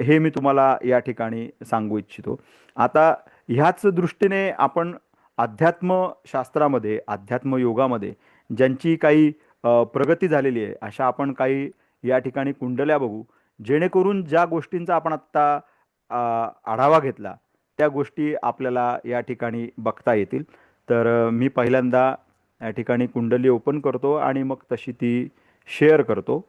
हे मी तुम्हाला या ठिकाणी सांगू इच्छितो. आता ह्याच दृष्टीने आपण अध्यात्मशास्त्रामध्ये, अध्यात्मयोगामध्ये ज्यांची काही प्रगती झालेली आहे अशा आपण काही या ठिकाणी कुंडल्या बघू, जेणेकरून ज्या गोष्टींचा आपण आत्ता आढावा घेतला त्या गोष्टी आपल्याला या ठिकाणी बघता येतील. तर मी पहिल्यांदा या ठिकाणी कुंडली ओपन करतो आणि मग तशी ती शेअर करतो.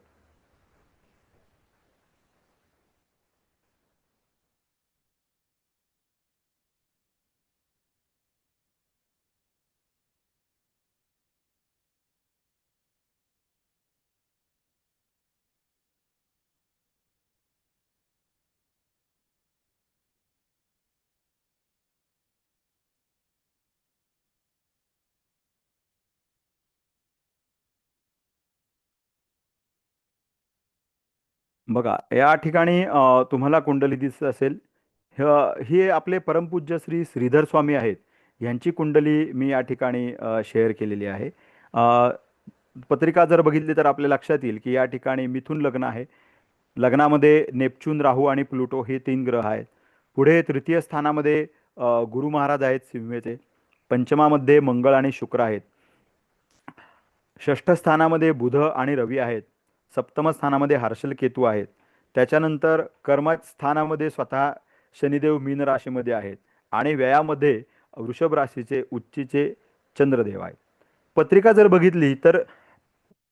बघा या ठिकाणी तुम्हाला कुंडली दिसत असेल. हे आपले परमपूज्य श्री श्रीधर स्वामी आहेत. यांची कुंडली मी या ठिकाणी शेअर केलेली आहे. पत्रिका जर बघितली तर आपल्या लक्षात येईल की या ठिकाणी मिथुन लग्न आहे. लग्नामध्ये नेपच्यून, राहू आणि प्लुटो हे 3 ग्रह आहेत. पुढे तृतीय स्थानामध्ये गुरु महाराज आहेत सिंहेचे. पंचमामध्ये मंगळ आणि शुक्र आहेत. षष्ठ स्थानामध्ये बुध आणि रवी आहेत. सप्तम स्थानामध्ये हर्षल केतू आहेत. त्याच्यानंतर कर्म स्थानामध्ये स्वतः शनिदेव मीन राशीमध्ये आहेत आणि व्ययामध्ये वृषभ राशीचे उच्चीचे चंद्रदेव आहेत. पत्रिका जर बघितली तर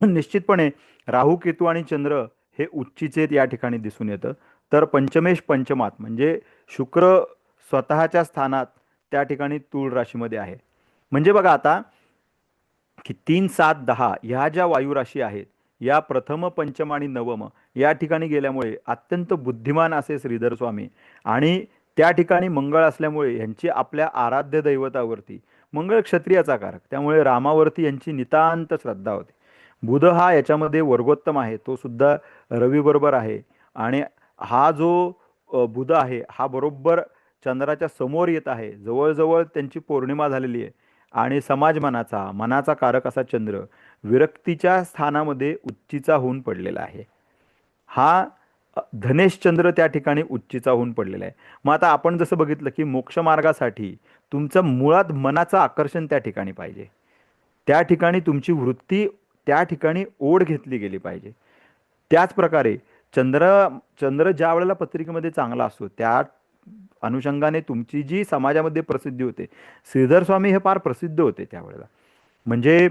निश्चितपणे राहू, केतू आणि चंद्र हे उच्चीचे या ठिकाणी दिसून येतं. तर पंचमेश पंचमात म्हणजे शुक्र स्वतःच्या स्थानात त्या ठिकाणी तूळ राशीमध्ये आहे. म्हणजे बघा आता की 3, 7, 10 ह्या ज्या वायुराशी आहेत या प्रथम, पंचम आणि नवम या ठिकाणी गेल्यामुळे अत्यंत बुद्धिमान असे श्रीधर स्वामी आणि त्या ठिकाणी मंगळ असल्यामुळे यांची आपल्या आराध्य दैवतावरती, मंगळ क्षत्रियाचा कारक, त्यामुळे रामावरती यांची नितांत श्रद्धा होती. बुध हा याच्यामध्ये वर्गोत्तम आहे, तो सुद्धा रवी बरोबर आहे. आणि हा जो बुध आहे हा बरोबर चंद्राच्या समोर येत आहे, जवळजवळ त्यांची पौर्णिमा झालेली आहे. आणि समाजमनाचा, मनाचा कारक असा चंद्र विरक्तीच्या स्थानामध्ये उच्चीचा होऊन पडलेला आहे. हा धनेश चंद्र त्या ठिकाणी उच्चीचा होऊन पडलेला आहे. मग आता आपण जसं बघितलं की मोक्ष मार्गासाठी तुमचं मुळात मनाचं आकर्षण त्या ठिकाणी पाहिजे, त्या ठिकाणी तुमची वृत्ती त्या ठिकाणी ओढ घेतली गेली पाहिजे. त्याच प्रकारे चंद्र चंद्र ज्या वेळेला पत्रिकेमध्ये चांगला असतो त्या अनुषंगाने तुमची जी समाजामध्ये प्रसिद्धी होते, श्रीधर स्वामी हे फार प्रसिद्ध होते त्यावेळेला. म्हणजे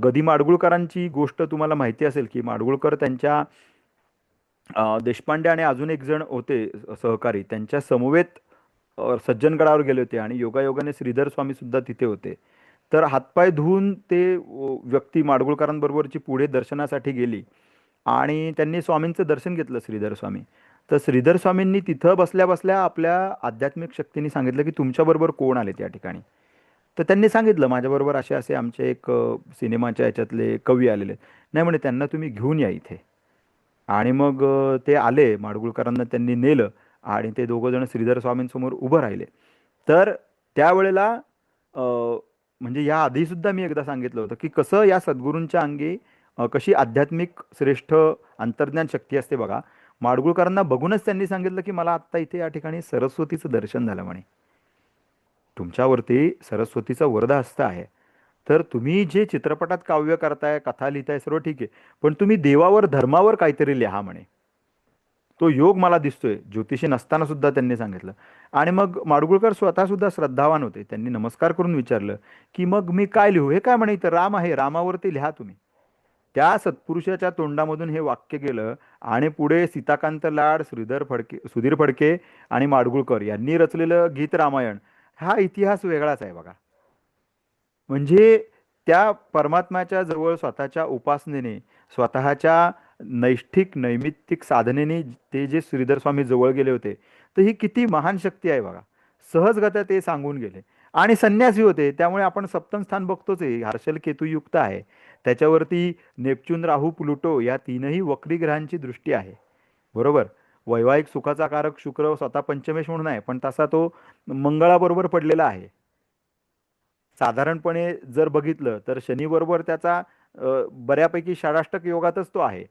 गदी माडगुळकरांची गोष्ट तुम्हाला माहिती असेल की माडगुळकर त्यांच्या देशपांडे आणि अजून एक जण होते सहकारी, त्यांच्या समवेत सज्जनगडावर गेले होते आणि योगायोगाने श्रीधर स्वामी सुद्धा तिथे होते. तर हातपाय धुवून ते व्यक्ती माडगुळकरांबरोबरची पुढे दर्शनासाठी गेली आणि त्यांनी स्वामींचं दर्शन घेतलं, श्रीधर स्वामी. तर श्रीधर स्वामींनी तिथं बसल्या बसल्या आपल्या आध्यात्मिक शक्तीने सांगितलं की तुमच्याबरोबर कोण आले त्या ठिकाणी. तर त्यांनी सांगितलं माझ्याबरोबर असे असे आमचे एक सिनेमाच्या याच्यातले कवी आलेले. नाही म्हणे, त्यांना तुम्ही घेऊन या इथे. आणि मग ते आले, माडगुळकरांना त्यांनी नेलं आणि ते दोघं जण श्रीधर स्वामींसमोर उभं राहिले. तर त्यावेळेला म्हणजे या आधीसुद्धा मी एकदा सांगितलं होतं की कसं या सद्गुरूंच्या अंगी कशी आध्यात्मिक श्रेष्ठ अंतर्ज्ञान शक्ती असते बघा. माडगुळकरांना बघूनच त्यांनी सांगितलं की मला आत्ता इथे या ठिकाणी सरस्वतीचं दर्शन झालं म्हणे. तुमच्यावरती सरस्वतीचा वरदहस्त आहे. तर तुम्ही जे चित्रपटात काव्य करताय, कथा लिहिताय, सर्व ठीक आहे, पण तुम्ही देवावर धर्मावर काहीतरी लिहा म्हणे. तो योग मला दिसतोय. ज्योतिषी नसताना सुद्धा त्यांनी सांगितलं. आणि मग माडगुळकर स्वतः सुद्धा श्रद्धावान होते. त्यांनी नमस्कार करून विचारलं की मग मी काय लिहू? हे काय म्हणे, इथं राम आहे, रामावरती लिहा तुम्ही. त्या सत्पुरुषाच्या तोंडामधून हे वाक्य गेलं आणि पुढे सीताकांत लाड, सुधीर फडके आणि माडगुळकर यांनी रचलेलं गीत रामायण, हा इतिहास वेगळाच आहे बघा. म्हणजे त्या परमात्म्याच्या जवळ स्वतःच्या उपासनेने, स्वतःच्या नैष्ठिक नैमित्तिक साधनेने ते जे श्रीधर स्वामी जवळ गेले होते, तर ही किती महान शक्ती आहे बघा. सहजगत्या ते सांगून गेले. आणि संन्यासी होते, त्यामुळे आपण सप्तम स्थान बघतोच आहे, हर्षल केतुयुक्त आहे. त्याच्यावरती नेपच्यून, राहू, प्लुटो या तीनही वक्री ग्रहांची दृष्टी आहे, बरोबर. वैवाहिक सुखाचा कारक शुक्र स्वतः पंचमेश म्हणून आहे, पण तसा तो मंगळाबरोबर पडलेला आहे. साधारणपणे जर बघितलं तर शनीबरोबर त्याचा बऱ्यापैकी षडाष्टक योगातच तो आहे,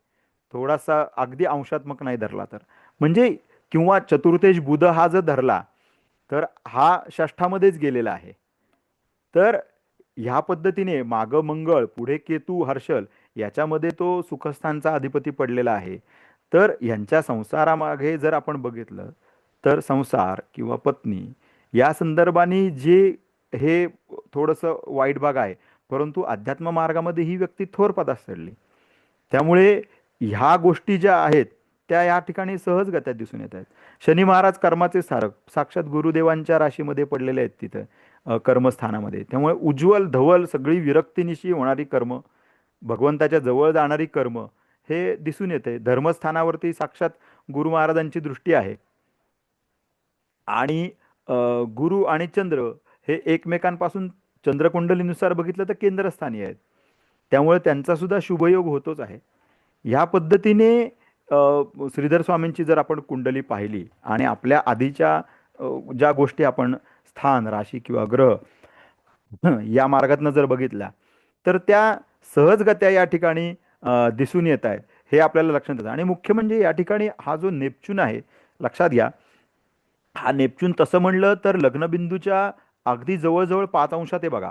थोडासा अगदी अंशात्मक नाही धरला तर. म्हणजे किंवा चतुर्थेश बुध हा जर धरला तर हा षष्ठामध्येच गेलेला आहे. तर ह्या पद्धतीने मागं मंगळ, पुढे केतू, हर्षल, याच्यामध्ये तो सुखस्थानचा अधिपती पडलेला आहे. तर यांच्या संसारामागे जर आपण बघितलं तर संसार किंवा पत्नी या संदर्भाने जे हे थोडंसं वाईट भाग आहे, परंतु अध्यात्म मार्गामध्ये ही व्यक्ती थोर पदास चढली. त्यामुळे ह्या गोष्टी ज्या आहेत त्या या ठिकाणी सहजगत्या दिसून येत आहेत. शनी महाराज कर्माचे सारक, साक्षात गुरुदेवांच्या राशीमध्ये पडलेले आहेत तिथं कर्मस्थानामध्ये. त्यामुळे उज्ज्वल धवल सगळी विरक्तीनिशी होणारी कर्म, भगवंताच्या जवळ जाणारी कर्म हे दिसून येते. धर्मस्थानावरती साक्षात गुरु महाराजांची दृष्टी आहे. आणि गुरु आणि चंद्र हे एकमेकांपासून चंद्रकुंडलीनुसार बघितलं तर केंद्रस्थानी आहेत, त्यामुळे त्यांचा सुद्धा शुभयोग होतोच आहे. ह्या पद्धतीने श्रीधर स्वामींची जर आपण कुंडली पाहिली आणि आपल्या आधीच्या ज्या गोष्टी आपण स्थान, राशी किंवा ग्रह या मार्गातनं जर बघितल्या तर त्या सहजगत्या या ठिकाणी दिसून येत आहेत, हे आपल्याला लक्षात येतं. आणि मुख्य म्हणजे या ठिकाणी हा जो नेपच्यून आहे, लक्षात घ्या, हा नेपच्यून तसं म्हणलं तर लग्नबिंदूच्या अगदी जवळजवळ 5 अंशात आहे बघा.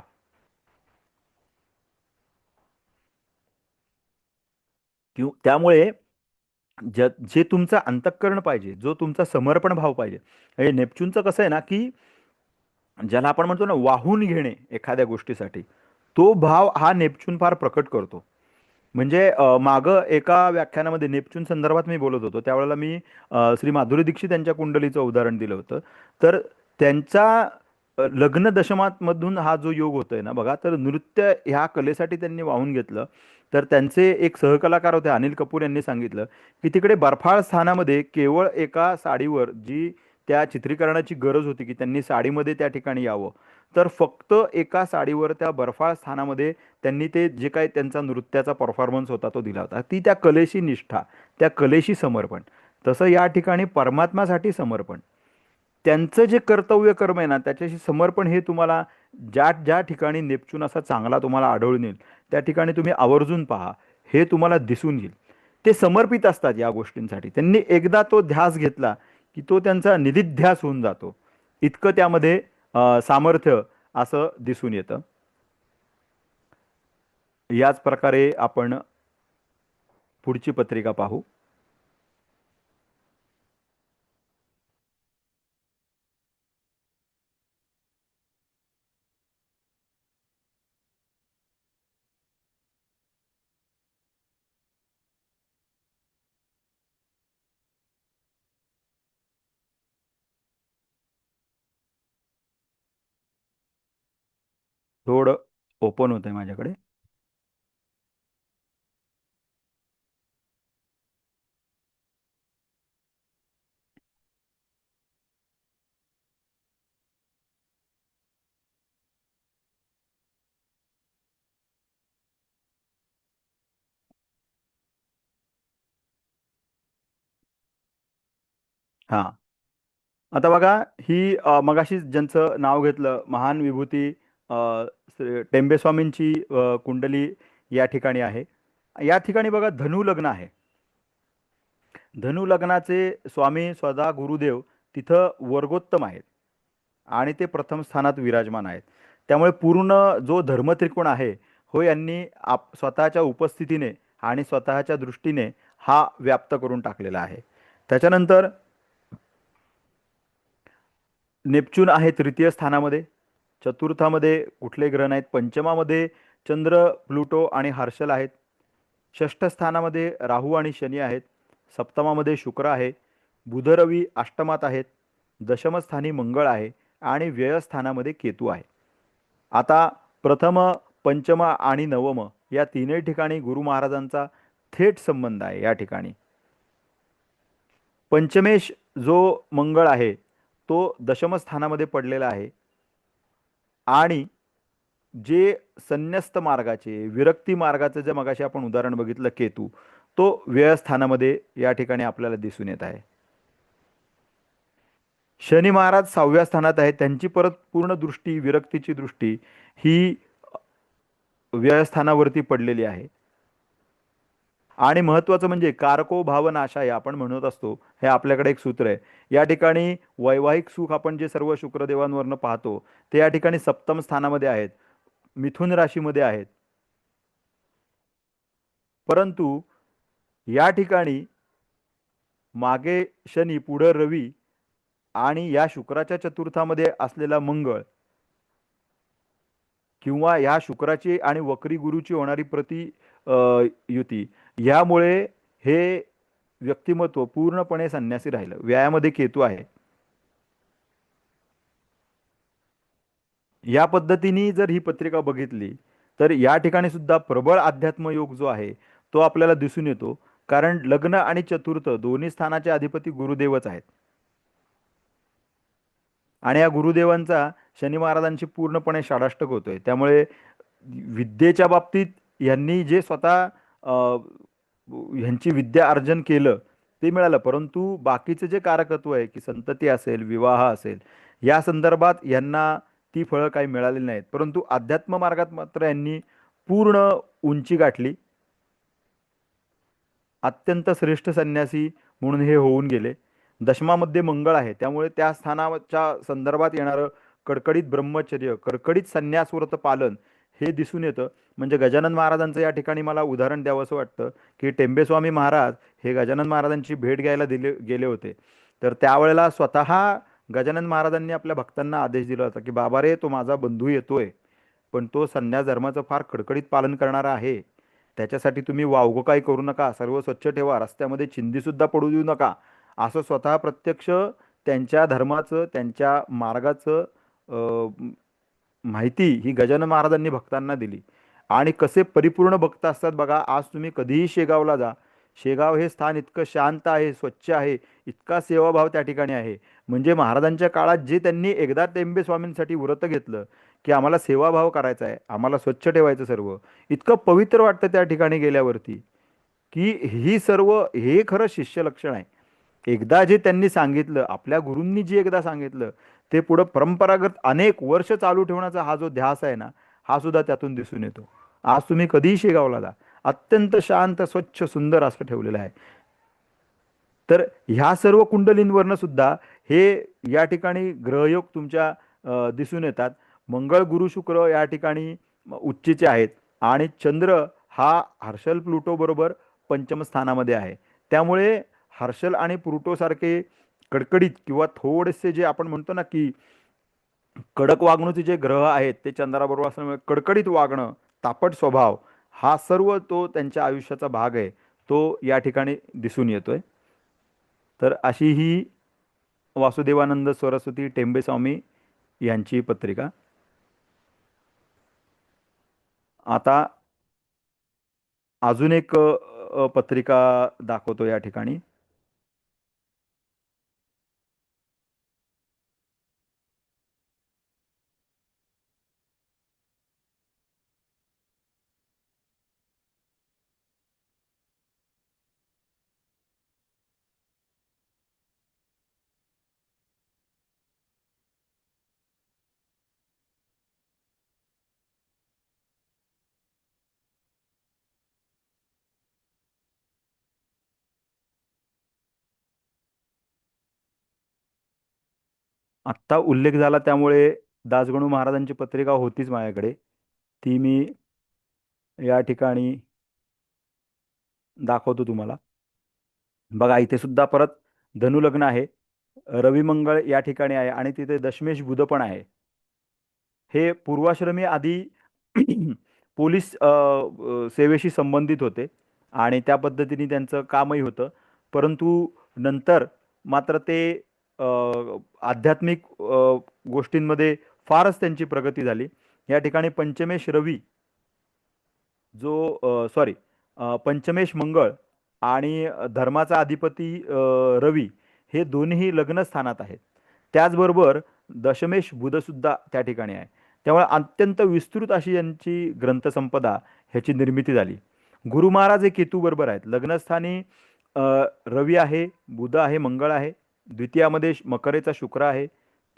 त्यामुळे जे तुमचं अंतःकरण पाहिजे, जो तुमचा समर्पण भाव पाहिजे, हे नेपच्यूनचं कसं आहे ना की ज्याला आपण म्हणतो ना वाहून घेणे एखाद्या गोष्टीसाठी, तो भाव हा नेपच्यून फार प्रकट करतो. म्हणजे मागं एका व्याख्यानामध्ये नेपच्यून संदर्भात मी बोलत होतो, त्यावेळेला मी श्री माधुरी दीक्षित यांच्या कुंडलीचं उदाहरण दिलं होतं. तर त्यांच्या लग्न दशमातमधून हा जो योग होतोय ना बघा, तर नृत्य ह्या कलेसाठी त्यांनी वाहून घेतलं. तर त्यांचे एक सहकलाकार होते अनिल कपूर, यांनी सांगितलं की तिकडे बर्फाळ स्थानामध्ये केवळ एका साडीवर जी त्या चित्रीकरणाची गरज होती की त्यांनी साडीमध्ये त्या ठिकाणी यावं, तर फक्त एका साडीवर त्या बर्फाळ स्थानामध्ये त्यांनी ते जे काही त्यांचा नृत्याचा परफॉर्मन्स होता तो दिला होता. ती त्या कलेशी निष्ठा, त्या कलेशी समर्पण. तसं या ठिकाणी परमात्म्यासाठी समर्पण, त्यांचं जे कर्तव्य कर्म आहे ना त्याच्याशी समर्पण, हे तुम्हाला ज्या ज्या ठिकाणी नेपच्यून असा चांगला तुम्हाला आढळून येईल त्या ठिकाणी तुम्ही आवर्जून पहा, हे तुम्हाला दिसून येईल. ते समर्पित असतात या गोष्टींसाठी. त्यांनी एकदा तो ध्यास घेतला की तो त्यांचा निधिध्यास होऊन जातो, इतकं त्यामध्ये सामर्थ्य असं दिसून येतं. याच प्रकारे आपण पुढची पत्रिका पाहू. थोडं ओपन होत आहे माझ्याकडे. हां, आता बघा, ही मगाशी ज्यांचं नाव घेतलं महान विभूती टेंबेस्वामींची कुंडली या ठिकाणी आहे. या ठिकाणी बघा धनु लग्न आहे. धनु लग्नाचे स्वामी स्वतः गुरुदेव तिथं वर्गोत्तम आहेत आणि ते प्रथम स्थानात विराजमान आहेत. त्यामुळे पूर्ण जो धर्मत्रिकोण आहे हो यांनी स्वतःच्या उपस्थितीने आणि स्वतःच्या दृष्टीने हा व्याप्त करून टाकलेला आहे. त्याच्यानंतर नेपच्यून आहे तृतीय स्थानामध्ये. चतुर्थामध्ये कुठले ग्रह नाहीत. पंचमामध्ये चंद्र, प्लुटो आणि हर्षल आहेत. षष्ठ स्थानामध्ये राहू आणि शनी आहेत. सप्तमामध्ये शुक्र आहे. बुध रवी अष्टमात आहेत. दशमस्थानी मंगळ आहे आणि व्ययस्थानामध्ये केतू आहे. आता प्रथम, पंचम आणि नवम या तीनही ठिकाणी गुरु महाराजांचा थेट संबंध आहे. या ठिकाणी पंचमेश जो मंगळ आहे तो दशम स्थानामध्ये पडलेला आहे आणि जे संन्यस्त मार्गाचे, विरक्ती मार्गाचे जे मगाशी आपण उदाहरण बघितलं केतू, तो व्ययस्थानामध्ये या ठिकाणी आपल्याला दिसून येत आहे. शनी महाराज 6व्या स्थानात आहेत. त्यांची परत पूर्ण दृष्टी, विरक्तीची दृष्टी ही व्ययस्थानावरती पडलेली आहे. आणि महत्त्वाचं म्हणजे कारको भावनाशाय आपण म्हणत असतो, हे आपल्याकडे एक सूत्र आहे. या ठिकाणी वैवाहिक सुख आपण जे सर्व शुक्रदेवांवरनं पाहतो ते या ठिकाणी सप्तम स्थानामध्ये आहेत, मिथुन राशीमध्ये आहेत. परंतु या ठिकाणी मागे शनी, पुढे रवी आणि या शुक्राच्या चतुर्थामध्ये असलेला मंगळ किंवा या शुक्राची आणि वक्री गुरुची होणारी युती, यामुळे हे व्यक्तिमत्व पूर्णपणे संन्यासी राहिलं. व्यायामध्ये केतू आहे. या पद्धतीने जर ही पत्रिका बघितली तर या ठिकाणी सुद्धा प्रबळ अध्यात्म योग जो आहे तो आपल्याला दिसून येतो. कारण लग्न आणि चतुर्थ दोन्ही स्थानाचे अधिपती गुरुदेवच आहेत आणि या गुरुदेवांचा शनी महाराजांची पूर्णपणे षडाष्टक होतोय. त्यामुळे विद्येच्या बाबतीत यांनी जे स्वतः ह्यांची विद्या अर्जन केलं ते मिळालं, परंतु बाकीचे जे कारकत्व आहे की संतती असेल, विवाह असेल, या संदर्भात यांना ती फळं काही मिळालेली नाहीत. परंतु अध्यात्म मार्गात मात्र यांनी पूर्ण उंची गाठली. अत्यंत श्रेष्ठ संन्यासी म्हणून हे होऊन गेले. दशमामध्ये मंगळ आहे त्यामुळे त्या स्थानाच्या संदर्भात येणारं कडकडीत ब्रह्मचर्य, कडकडीत संन्यासव्रत पालन हे दिसून येतं. म्हणजे गजानन महाराजांचं या ठिकाणी मला उदाहरण द्यावं असं वाटतं की टेंबेस्वामी महाराज हे गजानन महाराजांची भेट घ्यायला गेले होते. तर त्यावेळेला स्वतः गजानन महाराजांनी आपल्या भक्तांना आदेश दिला होता की बाबा रे, तो माझा बंधू येतोय पण तो संन्यास धर्माचं फार कडकडीत पालन करणारा आहे. त्याच्यासाठी तुम्ही वावगं काही करू नका, सर्व स्वच्छ ठेवा, रस्त्यामध्ये चिंधीसुद्धा पडू देऊ नका, असं स्वतः प्रत्यक्ष त्यांच्या धर्माचं, त्यांच्या मार्गाचं माहिती ही गजानन महाराजांनी भक्तांना दिली. आणि कसे परिपूर्ण भक्त असतात बघा. आज तुम्ही कधीही शेगावला जा, शेगाव हे स्थान इतकं शांत आहे, स्वच्छ आहे, इतका सेवाभाव त्या ठिकाणी आहे. म्हणजे महाराजांच्या काळात जे त्यांनी एकदा टेंबे स्वामींसाठी व्रत घेतलं की आम्हाला सेवाभाव करायचा आहे, आम्हाला स्वच्छ ठेवायचं सर्व, इतकं पवित्र वाटतं त्या ठिकाणी गेल्यावरती की ही सर्व हे खरं शिष्य लक्षण आहे. एकदा जे त्यांनी सांगितलं, आपल्या गुरूंनी जे एकदा सांगितलं, ते पुढं परंपरागत अनेक वर्ष चालू ठेवण्याचा हा जो ध्यास आहे ना, हा सुद्धा त्यातून दिसून येतो. आज तुम्ही कधीही शेगावला जा, अत्यंत शांत, स्वच्छ, सुंदर असं ठेवलेलं आहे. तर ह्या सर्व कुंडलींवरनं सुद्धा हे या ठिकाणी ग्रहयोग तुमच्या दिसून येतात. मंगळ, गुरु, शुक्र या ठिकाणी उच्चेचे आहेत आणि चंद्र हा हर्षल प्लुटो बरोबर पंचम स्थानामध्ये आहे. त्यामुळे हर्षल आणि प्लुटो सारखे कडकडीत किंवा थोडेसे जे आपण म्हणतो ना की कडक वागणूचे जे ग्रह आहेत ते चंद्राबरोबर असल्यामुळे कडकडीत वागणं, तापट स्वभाव, हा सर्व तो त्यांच्या आयुष्याचा भाग आहे, तो या ठिकाणी दिसून येतोय. तर अशी ही वासुदेवानंद सरस्वती टेंबे स्वामी यांची पत्रिका. आता अजून एक पत्रिका दाखवतो या ठिकाणी. आत्ता उल्लेख झाला त्यामुळे दासगणू महाराजांची पत्रिका होतीच माझ्याकडे, ती मी या ठिकाणी दाखवतो तुम्हाला. बघा, इथे सुद्धा परत धनुलग्न आहे, रवी मंगळ या ठिकाणी आहे आणि तिथे दशमेश बुध पण आहे. हे पूर्वाश्रमी आधी पोलीस सेवेशी संबंधित होते आणि त्या पद्धतीने त्यांचं कामही होतं. परंतु नंतर मात्र ते आध्यात्मिक गोष्टींमध्ये फारच त्यांची प्रगती झाली. या ठिकाणी पंचमेश रवी जो सॉरी पंचमेश मंगळ आणि धर्माचा अधिपती रवी हे दोन्ही लग्न स्थानात आहेत. त्याचबरोबर दशमेश बुधसुद्धा त्या ठिकाणी आहे. त्यामुळे अत्यंत विस्तृत अशी यांची ग्रंथसंपदा ह्याची निर्मिती झाली. गुरु महाराज हे केतू बरोबर आहेत. लग्नस्थानी रवी आहे, बुध आहे, मंगळ आहे. द्वितीयामध्ये मकरेचा शुक्र आहे.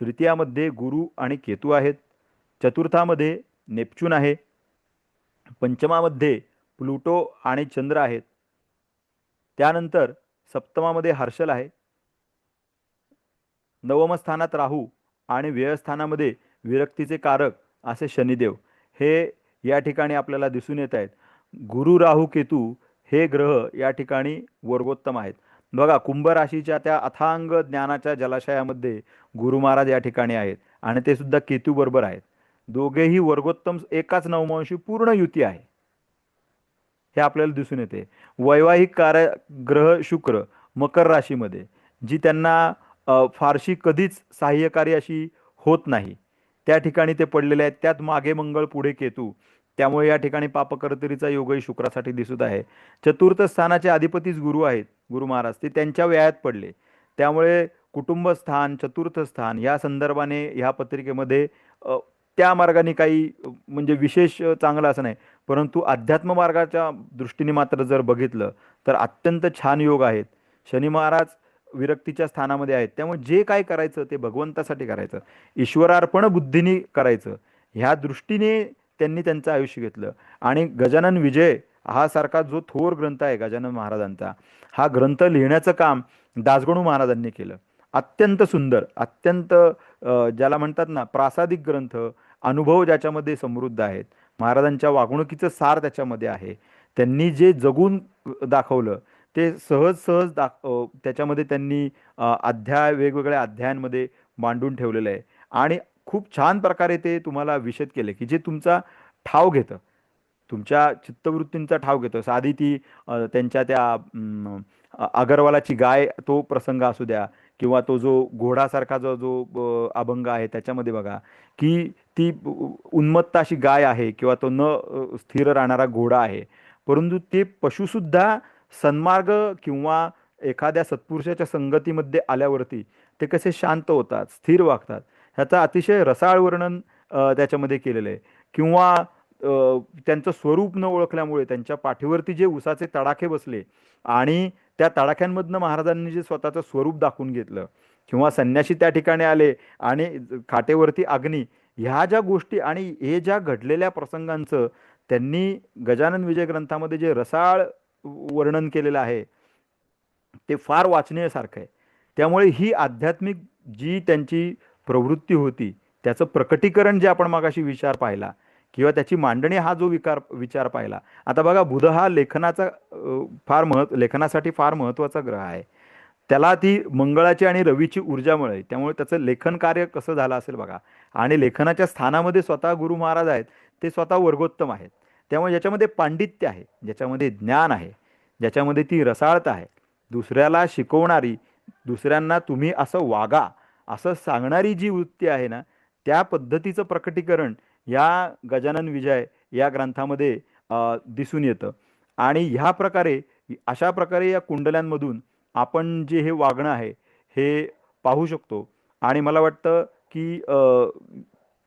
तृतीयामध्ये गुरु आणि केतू आहेत. चतुर्थामध्ये नेपच्यून आहे. पंचमामध्ये प्लुटो आणि चंद्र आहेत. त्यानंतर सप्तमामध्ये हर्षल आहे. नवम स्थानात राहू आणि व्ययस्थानामध्ये विरक्तीचे कारक असे शनिदेव हे या ठिकाणी आपल्याला दिसून येत आहेत. गुरु, राहू, केतू हे ग्रह या ठिकाणी वर्गोत्तम आहेत. बघा, कुंभ राशीच्या त्या अथांग ज्ञानाच्या जलाशयामध्ये गुरु महाराज या ठिकाणी आहेत आणि ते सुद्धा केतू बरोबर आहेत. दोघेही वर्गोत्तम, एकाच नवमांशी पूर्ण युती आहे हे आपल्याला दिसून येते. वैवाहिक कार्य ग्रह शुक्र मकर राशीमध्ये, जी त्यांना फारशी कधीच सहाय्यकारी अशी होत नाही, त्या ठिकाणी ते पडलेले आहेत. त्यात मागे मंगळ, पुढे केतू, त्यामुळे या ठिकाणी पापकर्तरीचा योगही शुक्रासाठी दिसत आहे. चतुर्थ स्थानाचे अधिपतीच गुरु आहेत. गुरु महाराज ते त्यांच्या व्ययात पडले, त्यामुळे कुटुंब स्थान, चतुर्थ स्थान या संदर्भाने ह्या पत्रिकेमध्ये त्या मार्गाने काही म्हणजे विशेष चांगलं असं नाही, परंतु अध्यात्म मार्गाच्या दृष्टीने मात्र जर बघितलं तर अत्यंत छान योग आहेत. शनी महाराज विरक्तीच्या स्थानामध्ये आहेत, त्यामुळे जे काय करायचं ते भगवंतासाठी करायचं, ईश्वरार्पण बुद्धीने करायचं, ह्या दृष्टीने त्यांनी त्यांचं आयुष्य घेतलं. आणि गजानन विजय हा सारखा जो थोर ग्रंथ आहे गजानन महाराजांचा, हा ग्रंथ लिहिण्याचं काम दासगणू महाराजांनी केलं. अत्यंत सुंदर, अत्यंत ज्याला म्हणतात ना प्रासादिक ग्रंथ, अनुभव ज्याच्यामध्ये समृद्ध आहेत. महाराजांच्या वागणुकीचं सार त्याच्यामध्ये आहे. त्यांनी जे जगून दाखवलं ते सहज सहज त्याच्यामध्ये त्यांनी अध्याय वेगवेगळ्या अध्यायांमध्ये मांडून ठेवलेलं आहे आणि खूप छान प्रकारे ते तुम्हाला विशद केले की जे तुमचा ठाव घेतं, तुमच्या चित्तवृत्तींचा ठाव घेतं. साधी ती त्यांच्या त्या अगरवालाची गाय तो प्रसंग असू द्या, किंवा तो जो घोडासारखा जो जो अभंग आहे त्याच्यामध्ये बघा की ती उन्मत्त अशी गाय आहे किंवा तो न स्थिर राहणारा घोडा आहे, परंतु ते पशुसुद्धा सन्मार्ग किंवा एखाद्या सत्पुरुषाच्या संगतीमध्ये आल्यावरती ते कसे शांत होतात, स्थिर वागतात, ह्याचं अतिशय रसाळ वर्णन त्याच्यामध्ये केलेलं आहे. किंवा त्यांचं स्वरूप न ओळखल्यामुळे त्यांच्या पाठीवरती जे उसाचे तडाखे बसले आणि त्या तडाख्यांमधनं महाराजांनी जे स्वतःचं स्वरूप दाखवून घेतलं, किंवा संन्यासी त्या ठिकाणी आले आणि खाटेवरती अग्नी, ह्या ज्या गोष्टी आणि हे ज्या घडलेल्या प्रसंगांचं त्यांनी गजानन विजय ग्रंथामध्ये जे रसाळ वर्णन केलेलं आहे ते फार वाचनीयसारखं आहे. त्यामुळे ही आध्यात्मिक जी त्यांची प्रवृत्ती होती त्याचं प्रकटीकरण जे आपण मागाशी विचार पाहिला किंवा त्याची मांडणी हा जो विचार पाहिला. आता बघा, बुध हा लेखनाचा लेखनासाठी फार महत्त्वाचा ग्रह आहे. त्याला ती मंगळाची आणि रवीची ऊर्जा मिळाली, त्यामुळे त्याचं लेखन कार्य कसं झालं असेल बघा. आणि लेखनाच्या स्थानामध्ये स्वतः गुरु महाराज आहेत, ते स्वतः वर्गोत्तम आहेत. त्यामुळे ज्याच्यामध्ये पांडित्य आहे, ज्याच्यामध्ये ज्ञान आहे, ज्याच्यामध्ये ती रसाळता आहे, दुसऱ्याला शिकवणारी, दुसऱ्यांना तुम्ही असं वागा असं सांगणारी जी वृत्ती आहे ना, त्या पद्धतीचं प्रकटीकरण या गजानन विजय या ग्रंथामध्ये दिसून येतं. आणि ह्या प्रकारे अशा प्रकारे या कुंडल्यांमधून आपण जे हे वागणं आहे हे पाहू शकतो. आणि मला वाटतं की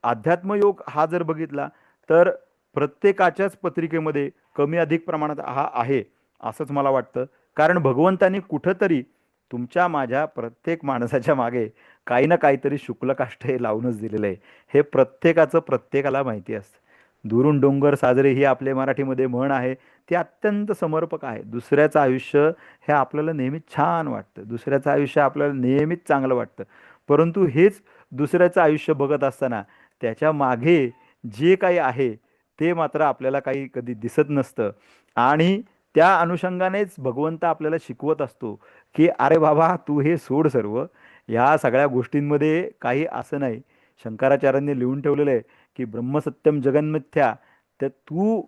अध्यात्मयोग हा जर बघितला तर प्रत्येकाच्याच पत्रिकेमध्ये कमी अधिक प्रमाणात हा आहे असंच मला वाटतं. कारण भगवंतांनी कुठंतरी तुमच्या माझ्या प्रत्येक माणसाच्या मागे काही ना काहीतरी शुक्लकाष्ठ हे लावूनच दिलेलं आहे. हे प्रत्येकाला माहिती असतं. दुरून डोंगर साजरे ही आपल्या मराठीमध्ये म्हण आहे, ती अत्यंत समर्पक आहे. दुसऱ्याचं आयुष्य हे आपल्याला नेहमीच छान वाटतं, दुसऱ्याचं आयुष्य आपल्याला नेहमीच चांगलं वाटतं. परंतु हेच दुसऱ्याचं आयुष्य बघत असताना त्याच्या मागे जे काही आहे ते मात्र आपल्याला काही कधी दिसत नसतं. आणि त्या अनुषंगानेच भगवंत आपल्याला शिकवत असतो की अरे बाबा, तू हे सोड सर्व, ह्या सगळ्या गोष्टींमध्ये काही असं नाही. शंकराचार्यांनी लिहून ठेवलेलं आहे की ब्रह्मसत्यम जगन्मिथ्या, तर तू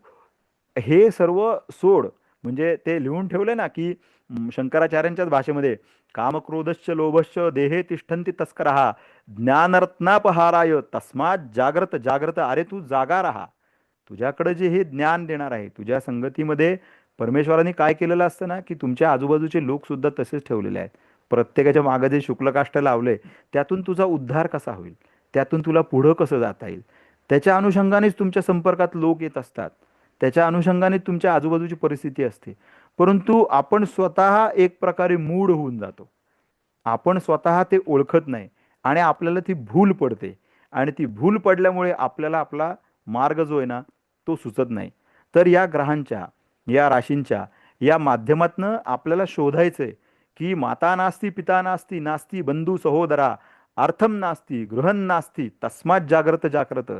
हे सर्व सोड. म्हणजे ते लिहून ठेवले ना की शंकराचार्यांच्याच भाषेमध्ये, कामक्रोधश्च लोभश्च देहे तिष्ठन्ति तस्करः ज्ञानरत्नापहाराय तस्मात जाग्रत जाग्रत. अरे तू जागा राहा. तुझ्याकडे जे हे ज्ञान देणार आहे, तुझ्या संगतीमध्ये परमेश्वराने काय केलेलं असतं ना की तुमच्या आजूबाजूचे लोक सुद्धा तसेच ठेवलेले आहेत. प्रत्येकाच्या मागे जे शुक्लकाष्ठ लावले त्यातून तुझा उद्धार कसा होईल, त्यातून तुला पुढं कसं जाता येईल, त्याच्या अनुषंगानेच तुमच्या संपर्कात लोक येत असतात, त्याच्या अनुषंगाने तुमच्या आजूबाजूची परिस्थिती असते. परंतु आपण स्वतः एक प्रकारे मूढ होऊन जातो. आपण स्वतः ते ओळखत नाही आणि आपल्याला ती भूल पडते. आणि ती भूल पडल्यामुळे आपल्याला आपला मार्ग जो आहे ना तो सुचत नाही. तर या ग्रहांच्या, या राशींच्या या माध्यमातनं आपल्याला शोधायचंय की माता नास्ती पिता नास्ती नास्ती बंधू सहोदरा अर्थम नास्ती गृहन नास्ती तस्मात जाग्रत जाग्रत.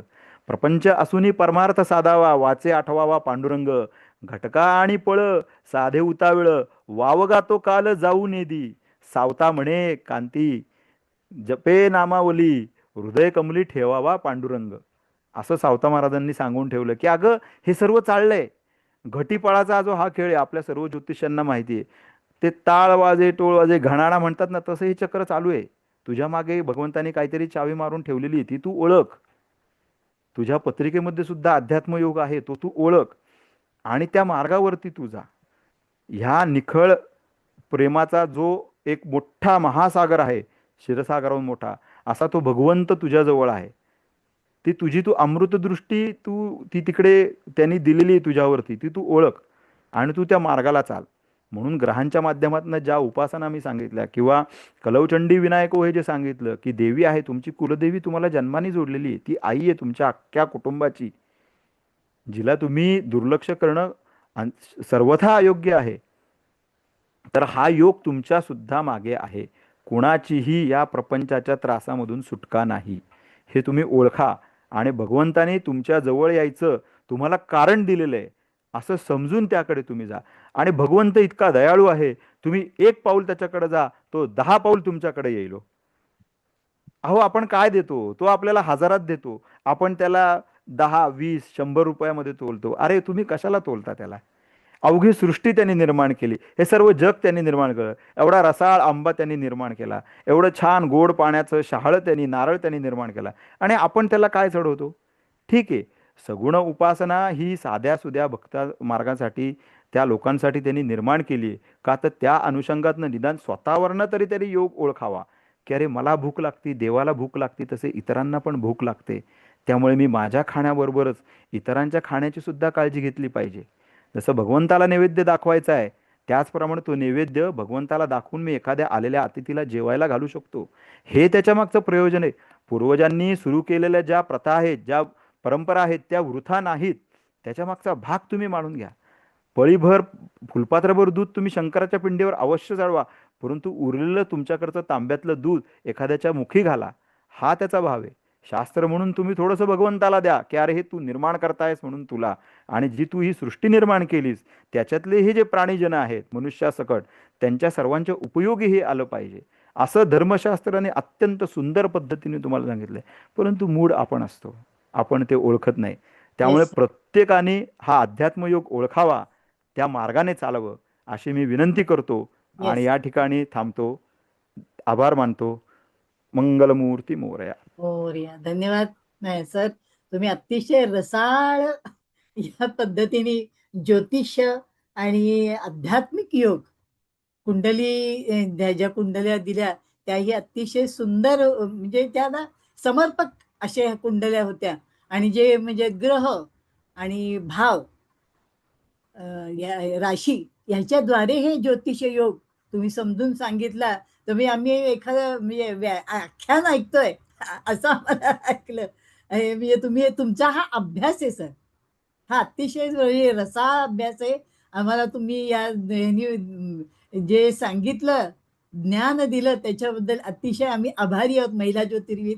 प्रपंच असूनी परमार्थ साधावा वाचे आठवावा पांडुरंग. घटका आणि पळ साधे उताविळ वावगा तो काल जाऊ नेदी. सावता म्हणे कांती जपे नामावली हृदय कमली ठेवावा पांडुरंग. असं सावता महाराजांनी सांगून ठेवलं की अगं हे सर्व चाललंय. घटीपळाचा जो हा खेळ आहे आपल्या सर्व ज्योतिषांना माहिती आहे. ते ताळ वाजे टोळ वाजे घणाणा म्हणतात ना, तसं हे चक्र चालू आहे. तुझ्या मागे भगवंताने काहीतरी चावी मारून ठेवलेली आहे, ती तू ओळख. तुझ्या पत्रिकेमध्ये सुद्धा अध्यात्मयोग आहे, तो तू ओळख आणि त्या मार्गावरती तू जा. ह्या निखळ प्रेमाचा जो एक मोठा महासागर आहे, क्षीरसागराहून मोठा असा तो भगवंत तुझ्याजवळ आहे. ती तुझी तू अमृतदृष्टी ती तिकडे त्यांनी दिलेली आहे तुझ्यावरती, ती तू ओळख आणि तू त्या मार्गाला चाल. म्हणून ग्रहांच्या माध्यमातून ज्या उपासना मी सांगितल्या किंवा कलवचंडी विनायको हे जे सांगितलं की देवी आहे तुमची कुलदेवी, तुम्हाला जन्माने जोडलेली आहे, ती आई आहे तुमच्या अख्ख्या कुटुंबाची, जिला तुम्ही दुर्लक्ष करणं सर्वथा अयोग्य आहे. तर हा योग तुमच्या सुद्धा मागे आहे. कोणाचीही या प्रपंचाच्या त्रासामधून सुटका नाही, हे तुम्ही ओळखा. आणि भगवंताने तुमच्या जवळ यायचं तुम्हाला कारण दिलेलं आहे असं समजून त्याकडे तुम्ही जा. आणि भगवंत इतका दयाळू आहे, तुम्ही 1 पाऊल त्याच्याकडे जा, तो 10 पाऊल तुमच्याकडे येईल. अहो आपण काय देतो, तो आपल्याला हजारात देतो, आपण त्याला 10, 20, 100 रुपयामध्ये तोलतो. अरे तुम्ही कशाला तोलता त्याला? अवघी सृष्टी त्यांनी निर्माण केली, हे सर्व जग त्यांनी निर्माण केलं, एवढा रसाळ आंबा त्यांनी निर्माण केला, एवढं छान गोड पाण्याचं शहाळ त्यांनी, नारळ त्यांनी निर्माण केला, आणि आपण त्याला काय चढवतो? ठीक आहे, सगुण उपासना ही साध्या सुध्या भक्त मार्गासाठी त्या लोकांसाठी त्यांनी निर्माण केली आहे. का तर त्या अनुषंगातनं निदान स्वतःवरनं तरी तरी योग ओळखावा, की अरे मला भूक लागती, देवाला भूक लागती, तसे इतरांना पण भूक लागते. त्यामुळे मी माझ्या खाण्याबरोबरच इतरांच्या खाण्याची सुद्धा काळजी घेतली पाहिजे. जसं भगवंताला नैवेद्य दाखवायचा आहे, त्याचप्रमाणे तो नैवेद्य भगवंताला दाखवून मी एखाद्या आलेल्या अतिथीला जेवायला घालू शकतो. हे त्याच्यामागचं प्रयोजन आहे. पूर्वजांनी सुरू केलेल्या ज्या प्रथा आहेत, ज्या परंपरा आहेत, त्या वृथा नाहीत. त्याच्यामागचा भाग तुम्ही मानून घ्या. पळीभर फुलपात्रभर दूध तुम्ही शंकराच्या पिंडीवर अवश्य चढवा, परंतु उरलेलं तुमच्याकडचं तांब्यातलं दूध एखाद्याच्या मुखी घाला. हा त्याचा भाव आहे. शास्त्र म्हणून तुम्ही थोडंसं भगवंताला द्या, की अरे हे तू निर्माण करतायस म्हणून तुला, आणि जी तू ही सृष्टी निर्माण केलीस त्याच्यातले हे जे प्राणीजन आहेत मनुष्यासकट, त्यांच्या सर्वांच्या उपयोगी हे आलं पाहिजे. असं धर्मशास्त्राने अत्यंत सुंदर पद्धतीने तुम्हाला सांगितलंय. परंतु मूड आपण असतो, आपण ते ओळखत नाही. त्यामुळे येस प्रत्येकाने हा अध्यात्मयोग ओळखावा, त्या मार्गाने चालावं अशी मी विनंती करतो आणि येस या ठिकाणी थांबतो. आभार मानतो. मंगलमूर्ती मोरया. मोरया. धन्यवाद नाही सर, तुम्ही अतिशय रसाळ या पद्धतीने ज्योतिष्य आणि आध्यात्मिक योग कुंडली ज्या कुंडल्या दिल्या त्याही अतिशय सुंदर म्हणजे त्या ना समर्पक अशा कुंडल्या होत्या. आणि जे म्हणजे ग्रह आणि भाव या राशी ह्याच्याद्वारे हे ज्योतिष योग तुम्ही समजून सांगितला. तर मी आम्ही एखादं म्हणजे आख्यान ऐकतोय असं आम्हाला ऐकलं. म्हणजे तुम्ही तुमचा हा अभ्यास आहे सर, हा अतिशय म्हणजे रसाळ अभ्यास आहे. आम्हाला तुम्ही या जे सांगितलं, ज्ञान दिलं त्याच्याबद्दल अतिशय आम्ही आभारी आहोत महिला ज्योतिर्विद.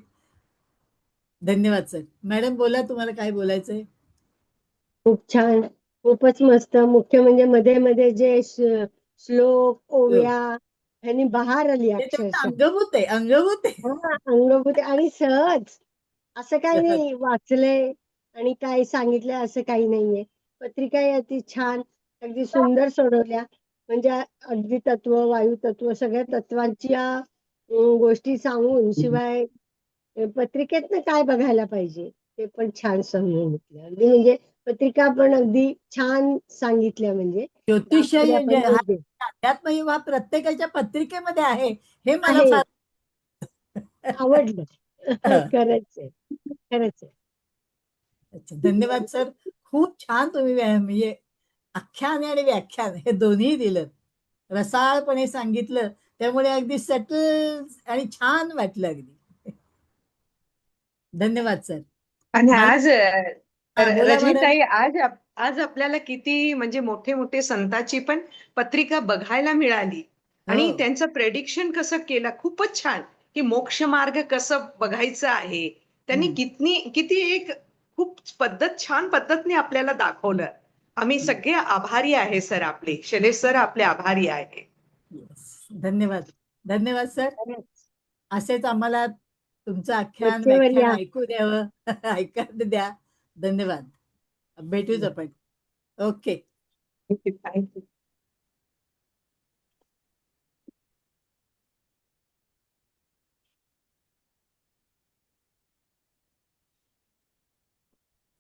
धन्यवाद सर. मॅडम बोला, तुम्हाला काय बोलायचंय? खूप छान, खूपच मस्त. मुख्य म्हणजे मध्ये मध्ये जे श्लोक, ओव्या ह्यांनी बहार आली ते तुमचं अक्षरशः. अंगभूत आहे, अंगभूत आहे. हा, अंगभूत आणि सहज असं काही सहज. नाही वाचलंय आणि काय सांगितलंय असं काही नाहीये. पत्रिकाही अति छान, अगदी सुंदर सोडवल्या. म्हणजे अगदी तत्व, वायू तत्व सगळ्या तत्वांच्या गोष्टी सांगून, शिवाय पत्रिकेतनं काय बघायला पाहिजे ते पण छान समजून घेतलं. अगदी म्हणजे पत्रिका पण अगदी छान सांगितल्या. म्हणजे ज्योतिष त्यामध्ये आपण हा योग्य अध्यात्म हा प्रत्येकाच्या पत्रिकेमध्ये आहे, हे मला आहे, फार आवडलं. खरंच आहे, खरंच आहे. अच्छा, धन्यवाद सर. खूप छान तुम्ही म्हणजे आख्यान आणि व्याख्यान हे दोन्ही दिलं, रसाळपणे सांगितलं. त्यामुळे अगदी सटल आणि छान वाटलं अगदी. धन्यवाद सर. आणि मला आज बोला मॅडम. रजनीताई, आज आपल्याला किती म्हणजे मोठे मोठे संतांची पण पत्रिका बघायला मिळाली आणि हो त्यांचं प्रेडिक्शन कसं केलं, खूपच छान. की मोक्ष मार्ग कसं बघायचं आहे त्यांनी किती एक खूप छान पद्धतीने आपल्याला दाखवलं. आम्ही सगळे आभारी आहे सर, आपले शैलेश सर आपले आभारी आहे. येस, धन्यवाद. धन्यवाद सर. खरंच. असेच आम्हाला तुमचं आख्यान वरचेवर व्याख्यान या. ऐकू द्यावं, ऐकायला द्या. धन्यवाद. भेटूच आपण. ओके. थँक्यू.